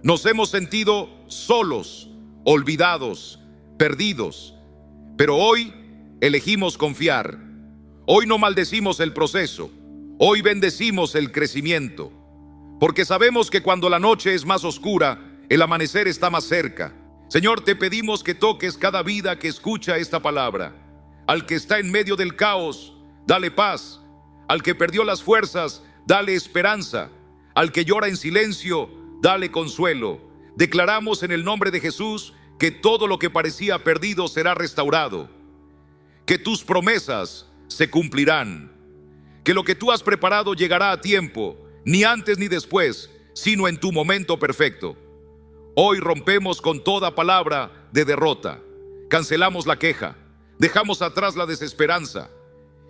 Nos hemos sentido solos, olvidados, perdidos. Pero hoy elegimos confiar. Hoy no maldecimos el proceso. Hoy bendecimos el crecimiento. Porque sabemos que cuando la noche es más oscura, el amanecer está más cerca. Señor, te pedimos que toques cada vida que escucha esta palabra. Al que está en medio del caos, dale paz. Al que perdió las fuerzas, dale esperanza. Al que llora en silencio, dale consuelo. Declaramos en el nombre de Jesús que todo lo que parecía perdido será restaurado. Que tus promesas se cumplirán. Que lo que tú has preparado llegará a tiempo, ni antes ni después, sino en tu momento perfecto. Hoy rompemos con toda palabra de derrota. Cancelamos la queja. Dejamos atrás la desesperanza.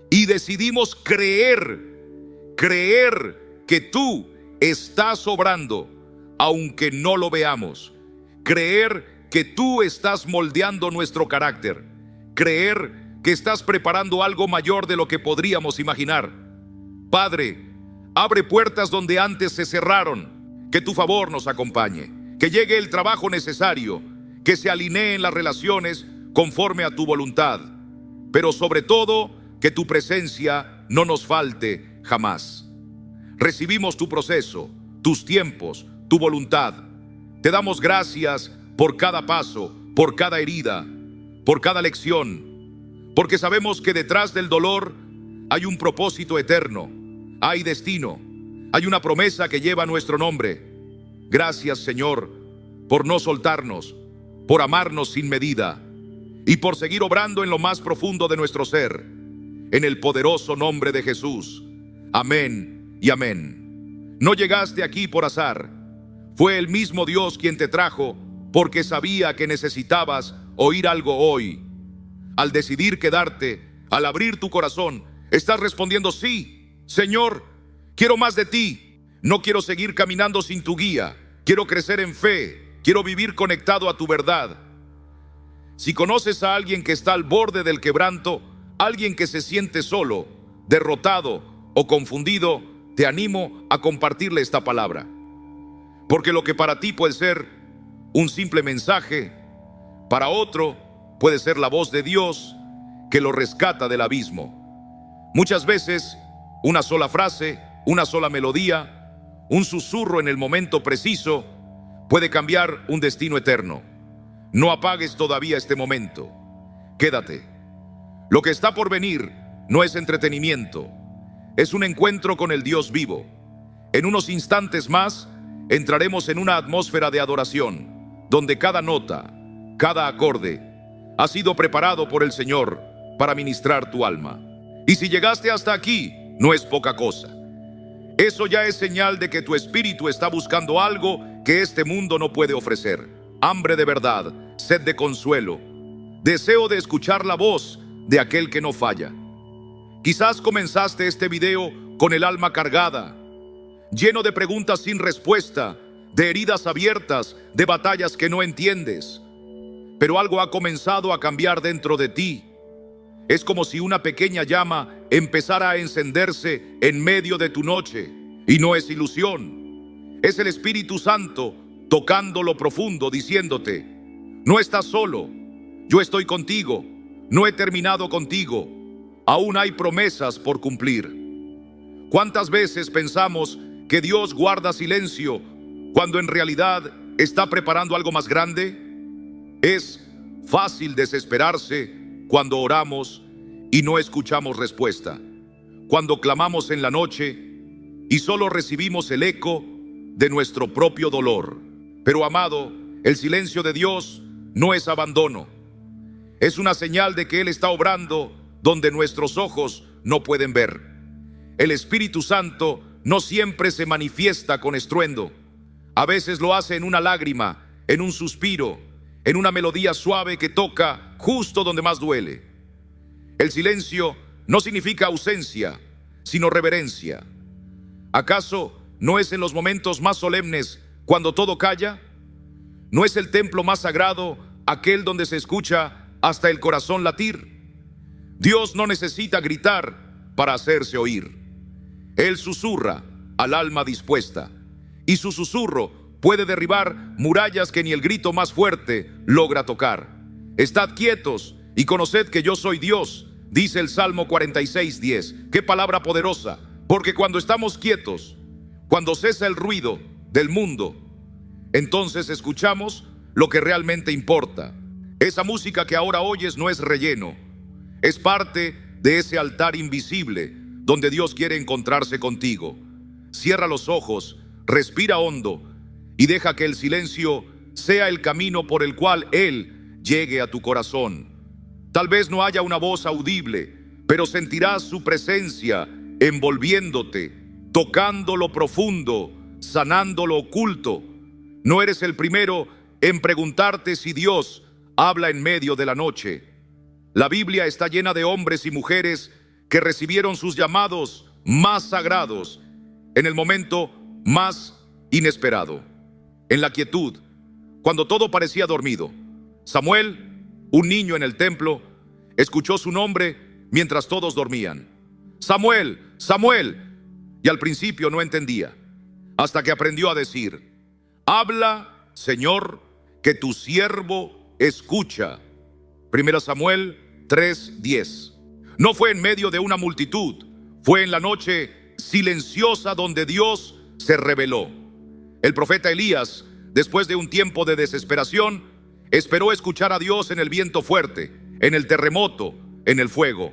Y decidimos creer que tú estás obrando, aunque no lo veamos. Creer que tú estás moldeando nuestro carácter. Creer que estás preparando algo mayor de lo que podríamos imaginar. Padre, abre puertas donde antes se cerraron. Que tu favor nos acompañe. Que llegue el trabajo necesario. Que se alineen las relaciones conforme a tu voluntad. Pero sobre todo, que tu presencia no nos falte jamás. Recibimos tu proceso, tus tiempos, tu voluntad. Te damos gracias por cada paso, por cada herida, por cada lección, porque sabemos que detrás del dolor hay un propósito eterno, hay destino, hay una promesa que lleva nuestro nombre. Gracias, Señor, por no soltarnos, por amarnos sin medida. y por seguir obrando en lo más profundo de nuestro ser. En el poderoso nombre de Jesús. Amén y amén. No llegaste aquí por azar. Fue el mismo Dios quien te trajo porque sabía que necesitabas oír algo hoy. Al decidir quedarte, al abrir tu corazón, estás respondiendo: sí, Señor, quiero más de ti. No quiero seguir caminando sin tu guía. Quiero crecer en fe. Quiero vivir conectado a tu verdad. Si conoces a alguien que está al borde del quebranto, alguien que se siente solo, derrotado o confundido, te animo a compartirle esta palabra. Porque lo que para ti puede ser un simple mensaje, para otro puede ser la voz de Dios que lo rescata del abismo. Muchas veces, una sola frase, una sola melodía, un susurro en el momento preciso puede cambiar un destino eterno. No apagues todavía este momento. Quédate. Lo que está por venir no es entretenimiento, es un encuentro con el Dios vivo. En unos instantes más entraremos en una atmósfera de adoración, donde cada nota, cada acorde, ha sido preparado por el Señor para ministrar tu alma. Y si llegaste hasta aquí, no es poca cosa. Eso ya es señal de que tu espíritu está buscando algo que este mundo no puede ofrecer. Hambre de verdad, sed de consuelo, deseo de escuchar la voz de aquel que no falla. Quizás comenzaste este video con el alma cargada, lleno de preguntas sin respuesta, de heridas abiertas, de batallas que no entiendes. Pero algo ha comenzado a cambiar dentro de ti. Es como si una pequeña llama empezara a encenderse en medio de tu noche. Y no es ilusión. Es el Espíritu Santo tocando lo profundo, diciéndote: no estás solo, yo estoy contigo, no he terminado contigo, aún hay promesas por cumplir. ¿Cuántas veces pensamos que Dios guarda silencio cuando en realidad está preparando algo más grande? Es fácil desesperarse cuando oramos y no escuchamos respuesta, cuando clamamos en la noche y solo recibimos el eco de nuestro propio dolor. Pero amado, el silencio de Dios no es abandono. Es una señal de que Él está obrando donde nuestros ojos no pueden ver. El Espíritu Santo no siempre se manifiesta con estruendo. A veces lo hace en una lágrima, en un suspiro, en una melodía suave que toca justo donde más duele. El silencio no significa ausencia, sino reverencia. ¿Acaso no es en los momentos más solemnes cuando todo calla? ¿No es el templo más sagrado aquel donde se escucha hasta el corazón latir? Dios no necesita gritar para hacerse oír. Él susurra al alma dispuesta, y su susurro puede derribar murallas que ni el grito más fuerte logra tocar. Estad quietos y conoced que yo soy Dios, dice el Salmo 46:10. Qué palabra poderosa, porque cuando estamos quietos, cuando cesa el ruido del mundo, entonces escuchamos lo que realmente importa. Esa música que ahora oyes no es relleno, es parte de ese altar invisible donde Dios quiere encontrarse contigo. Cierra los ojos, respira hondo y deja que el silencio sea el camino por el cual Él llegue a tu corazón. Tal vez no haya una voz audible, pero sentirás su presencia envolviéndote, tocando lo profundo, sanando lo oculto. No eres el primero en preguntarte si Dios habla en medio de la noche. La Biblia está llena de hombres y mujeres que recibieron sus llamados más sagrados en el momento más inesperado, en la quietud, cuando todo parecía dormido. Samuel, un niño en el templo, escuchó su nombre mientras todos dormían. Samuel, Samuel. Y al principio no entendía, hasta que aprendió a decir: habla, Señor, que tu siervo escucha. 1 Samuel 3:10. No fue en medio de una multitud, fue en la noche silenciosa donde Dios se reveló. El profeta Elías, después de un tiempo de desesperación, esperó escuchar a Dios en el viento fuerte, en el terremoto, en el fuego.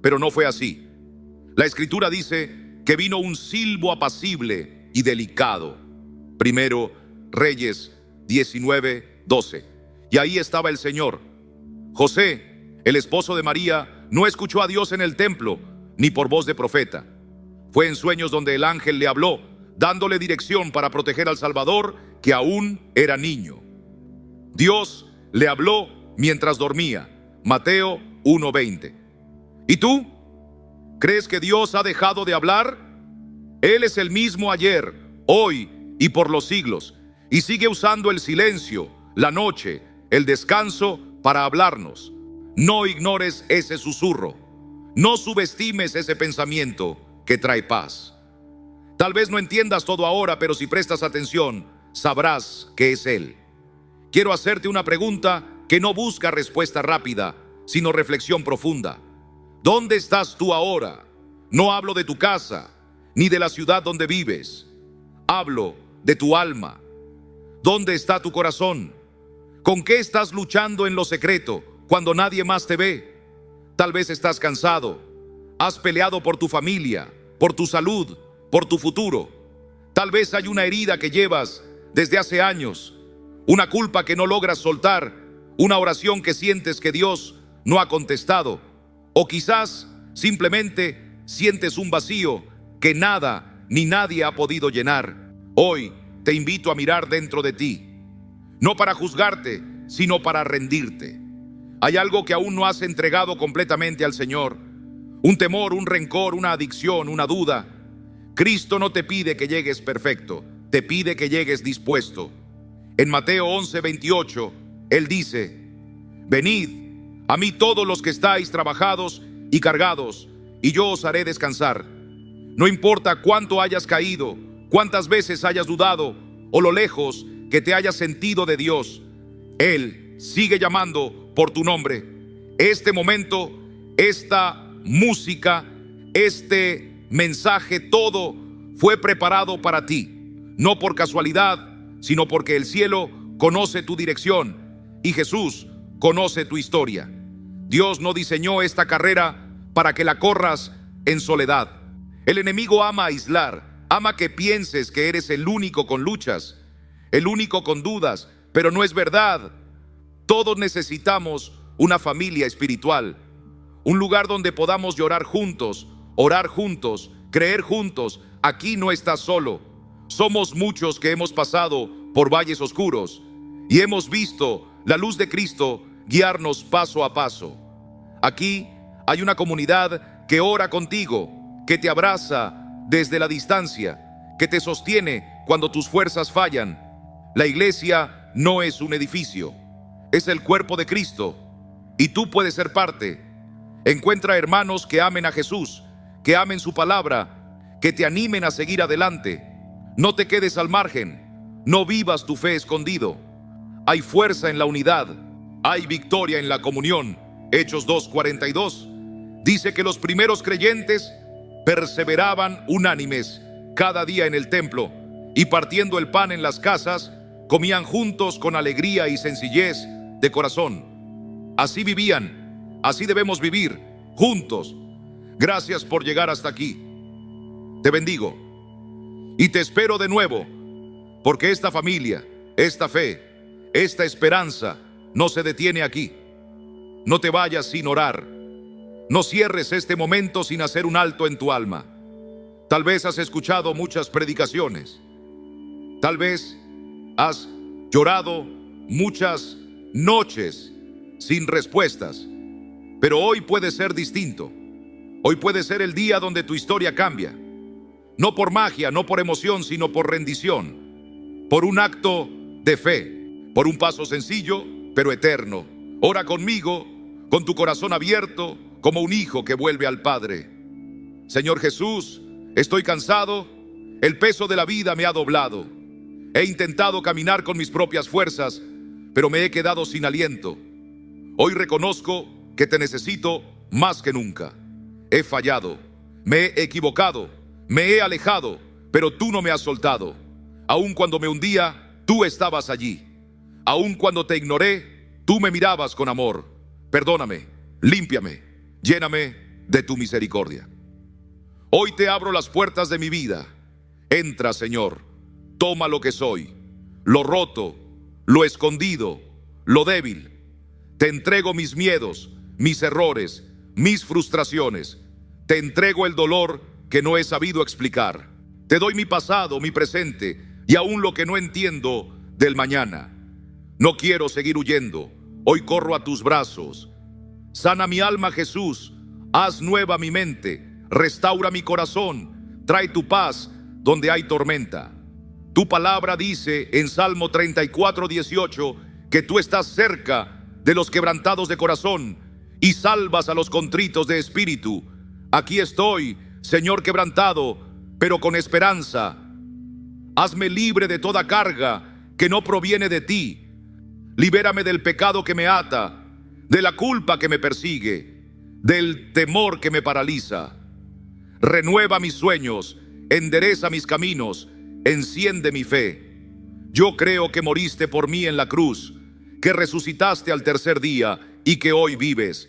Pero no fue así. La Escritura dice que vino un silbo apacible y delicado. 1 Reyes 19:12. Y ahí estaba el Señor, José, el esposo de María, no escuchó a Dios en el templo, ni por voz de profeta. Fue en sueños donde el ángel le habló, dándole dirección para proteger al Salvador, que aún era niño. Dios le habló mientras dormía. Mateo 1:20. ¿Y tú? ¿Crees que Dios ha dejado de hablar? Él es el mismo ayer, hoy y por los siglos, y sigue usando el silencio, la noche, el descanso para hablarnos. No ignores ese susurro. No subestimes ese pensamiento que trae paz. Tal vez no entiendas todo ahora, pero si prestas atención, sabrás que es Él. Quiero hacerte una pregunta que no busca respuesta rápida, sino reflexión profunda. ¿Dónde estás tú ahora? No hablo de tu casa, ni de la ciudad donde vives. Hablo de tu alma. ¿Dónde está tu corazón? ¿Con qué estás luchando en lo secreto cuando nadie más te ve? Tal vez estás cansado. Has peleado por tu familia, por tu salud, por tu futuro. Tal vez hay una herida que llevas desde hace años, una culpa que no logras soltar, una oración que sientes que Dios no ha contestado, o quizás simplemente sientes un vacío que nada ni nadie ha podido llenar. Hoy te invito a mirar dentro de ti, no para juzgarte, sino para rendirte. Hay algo que aún no has entregado completamente al Señor, un temor, un rencor, una adicción, una duda. Cristo no te pide que llegues perfecto, te pide que llegues dispuesto. En Mateo 11:28, Él dice: venid a mí todos los que estáis trabajados y cargados, y yo os haré descansar. No importa cuánto hayas caído, cuántas veces hayas dudado, o lo lejos que te hayas sentido de Dios, Él sigue llamando por tu nombre. Este momento, esta música, este mensaje, todo fue preparado para ti, no por casualidad, sino porque el cielo conoce tu dirección y Jesús conoce tu historia. Dios no diseñó esta carrera para que la corras en soledad. El enemigo ama aislar, ama que pienses que eres el único con luchas, el único con dudas, pero no es verdad. Todos necesitamos una familia espiritual, un lugar donde podamos llorar juntos, orar juntos, creer juntos. Aquí no estás solo. Somos muchos que hemos pasado por valles oscuros y hemos visto la luz de Cristo guiarnos paso a paso. Aquí hay una comunidad que ora contigo, que te abraza desde la distancia, que te sostiene cuando tus fuerzas fallan. La iglesia no es un edificio, es el cuerpo de Cristo y tú puedes ser parte. Encuentra hermanos que amen a Jesús, que amen su palabra, que te animen a seguir adelante. No te quedes al margen, no vivas tu fe escondido. Hay fuerza en la unidad, hay victoria en la comunión. Hechos 2:42 dice que los primeros creyentes perseveraban unánimes cada día en el templo y partiendo el pan en las casas, comían juntos con alegría y sencillez de corazón. Así vivían, así debemos vivir, juntos. Gracias por llegar hasta aquí. Te bendigo y te espero de nuevo, porque esta familia, esta fe, esta esperanza no se detiene aquí. No te vayas sin orar. No cierres este momento sin hacer un alto en tu alma. Tal vez has escuchado muchas predicaciones. Tal vez has llorado muchas noches sin respuestas. Pero hoy puede ser distinto. Hoy puede ser el día donde tu historia cambia. No por magia, no por emoción, sino por rendición. Por un acto de fe. Por un paso sencillo, pero eterno. Ora conmigo, con tu corazón abierto, como un hijo que vuelve al Padre. Señor Jesús, estoy cansado. El peso de la vida me ha doblado. He intentado caminar con mis propias fuerzas, pero me he quedado sin aliento. Hoy reconozco que te necesito más que nunca. He fallado, me he equivocado, me he alejado, pero tú no me has soltado. Aun cuando me hundía, tú estabas allí. Aun cuando te ignoré, tú me mirabas con amor. Perdóname, límpiame, lléname de tu misericordia. Hoy te abro las puertas de mi vida. Entra, Señor, toma lo que soy, lo roto, lo escondido, lo débil. Te entrego mis miedos, mis errores, mis frustraciones. Te entrego el dolor que no he sabido explicar. Te doy mi pasado, mi presente y aún lo que no entiendo del mañana. No quiero seguir huyendo. Hoy corro a tus brazos. Sana mi alma, Jesús. Haz nueva mi mente. Restaura mi corazón. Trae tu paz donde hay tormenta. Tu palabra dice en Salmo 34:18 que tú estás cerca de los quebrantados de corazón y salvas a los contritos de espíritu. Aquí estoy, Señor, quebrantado, pero con esperanza. Hazme libre de toda carga que no proviene de ti. Libérame del pecado que me ata, de la culpa que me persigue, del temor que me paraliza. Renueva mis sueños, endereza mis caminos, enciende mi fe. Yo creo que moriste por mí en la cruz, que resucitaste al tercer día y que hoy vives.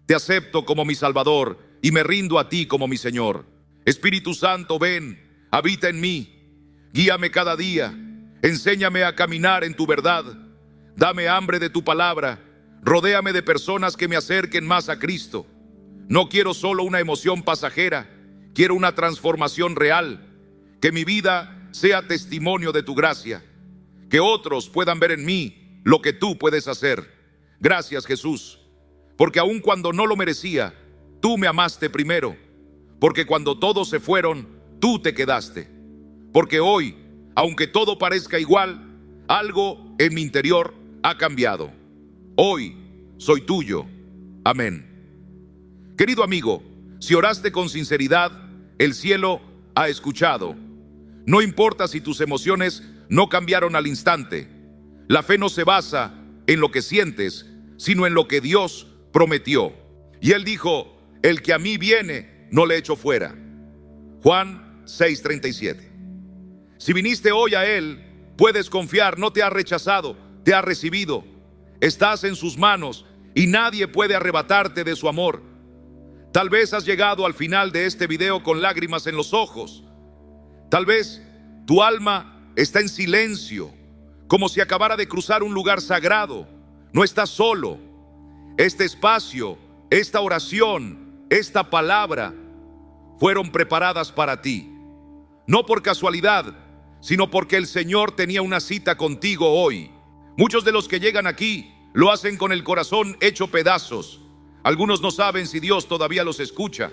Te acepto como mi Salvador y me rindo a ti como mi Señor. Espíritu Santo, ven, habita en mí, guíame cada día, enséñame a caminar en tu verdad. Dame hambre de tu palabra, rodéame de personas que me acerquen más a Cristo. No quiero solo una emoción pasajera, quiero una transformación real. Que mi vida sea testimonio de tu gracia, que otros puedan ver en mí lo que tú puedes hacer. Gracias, Jesús, porque aun cuando no lo merecía, tú me amaste primero, porque cuando todos se fueron, tú te quedaste. Porque hoy, aunque todo parezca igual, algo en mi interior ha cambiado. Hoy soy tuyo. Amén. Querido amigo, si oraste con sinceridad, el cielo ha escuchado. No importa si tus emociones no cambiaron al instante. La fe no se basa en lo que sientes, sino en lo que Dios prometió. Y Él dijo, el que a mí viene, no le echo fuera. Juan 6:37. Si viniste hoy a Él, puedes confiar, no te ha rechazado, te ha recibido. Estás en sus manos y nadie puede arrebatarte de su amor. Tal vez has llegado al final de este video con lágrimas en los ojos. Tal vez tu alma está en silencio, como si acabara de cruzar un lugar sagrado. No estás solo. Este espacio, esta oración, esta palabra fueron preparadas para ti. No por casualidad, sino porque el Señor tenía una cita contigo hoy. Muchos de los que llegan aquí lo hacen con el corazón hecho pedazos. Algunos no saben si Dios todavía los escucha.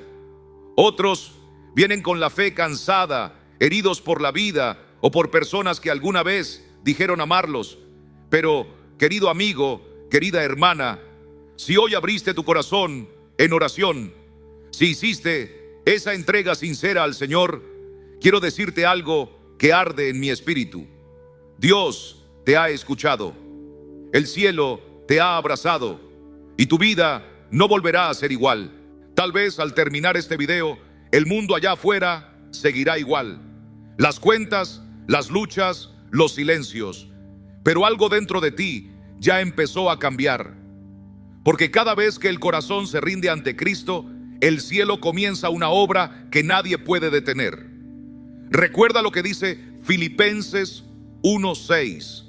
Otros vienen con la fe cansada, heridos por la vida o por personas que alguna vez dijeron amarlos. Pero, querido amigo, querida hermana, si hoy abriste tu corazón en oración, si hiciste esa entrega sincera al Señor, quiero decirte algo que arde en mi espíritu. Dios te ha escuchado. El cielo te ha abrazado y tu vida no volverá a ser igual. Tal vez al terminar este video, el mundo allá afuera seguirá igual. Las cuentas, las luchas, los silencios. Pero algo dentro de ti ya empezó a cambiar. Porque cada vez que el corazón se rinde ante Cristo, el cielo comienza una obra que nadie puede detener. Recuerda lo que dice Filipenses 1:6.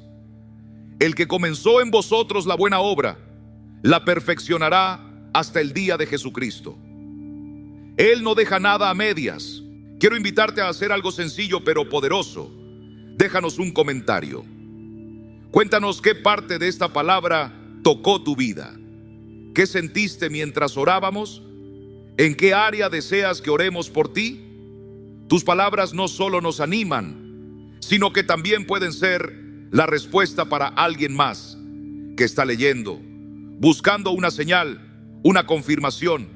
El que comenzó en vosotros la buena obra, la perfeccionará hasta el día de Jesucristo. Él no deja nada a medias. Quiero invitarte a hacer algo sencillo pero poderoso. Déjanos un comentario. Cuéntanos qué parte de esta palabra tocó tu vida. ¿Qué sentiste mientras orábamos? ¿En qué área deseas que oremos por ti? Tus palabras no solo nos animan, sino que también pueden ser la respuesta para alguien más que está leyendo, buscando una señal, una confirmación.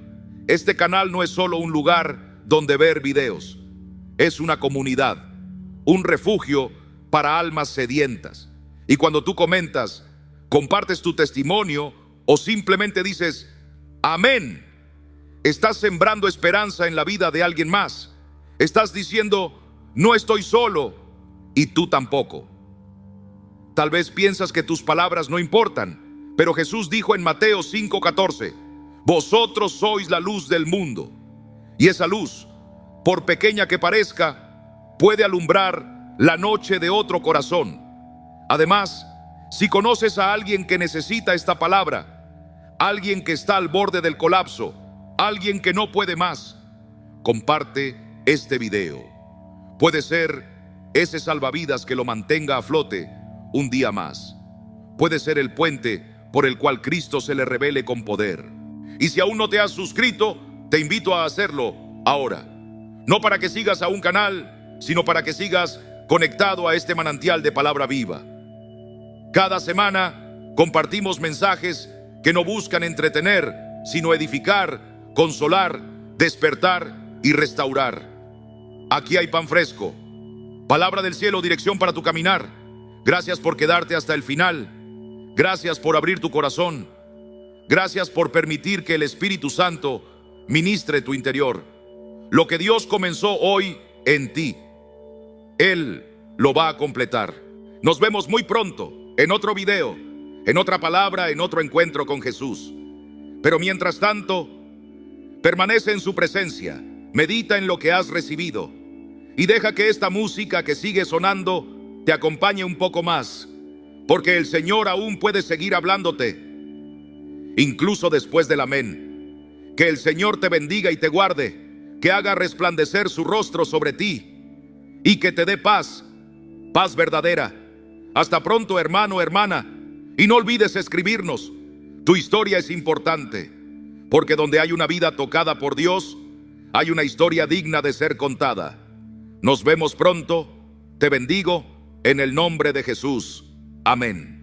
Este canal no es solo un lugar donde ver videos, es una comunidad, un refugio para almas sedientas. Y cuando tú comentas, compartes tu testimonio o simplemente dices, amén, estás sembrando esperanza en la vida de alguien más. Estás diciendo, no estoy solo y tú tampoco. Tal vez piensas que tus palabras no importan, pero Jesús dijo en Mateo 5:14, vosotros sois la luz del mundo. Y esa luz, por pequeña que parezca, puede alumbrar la noche de otro corazón. Además, si conoces a alguien que necesita esta palabra, alguien que está al borde del colapso, alguien que no puede más. Comparte este video. Puede ser ese salvavidas que lo mantenga a flote un día más. Puede ser el puente por el cual Cristo se le revele con poder. Y si aún no te has suscrito, te invito a hacerlo ahora. No para que sigas a un canal, sino para que sigas conectado a este manantial de palabra viva. Cada semana compartimos mensajes que no buscan entretener, sino edificar, consolar, despertar y restaurar. Aquí hay pan fresco, palabra del cielo, dirección para tu caminar. Gracias por quedarte hasta el final. Gracias por abrir tu corazón. Gracias por permitir que el Espíritu Santo ministre tu interior. Lo que Dios comenzó hoy en ti, Él lo va a completar. Nos vemos muy pronto en otro video, en otra palabra, en otro encuentro con Jesús. Pero mientras tanto, permanece en su presencia, medita en lo que has recibido y deja que esta música que sigue sonando te acompañe un poco más, porque el Señor aún puede seguir hablándote, incluso después del amén. Que el Señor te bendiga y te guarde, que haga resplandecer su rostro sobre ti y que te dé paz, paz verdadera. Hasta pronto, hermano, hermana, y no olvides escribirnos. Tu historia es importante, porque donde hay una vida tocada por Dios, hay una historia digna de ser contada. Nos vemos pronto. Te bendigo en el nombre de Jesús. Amén.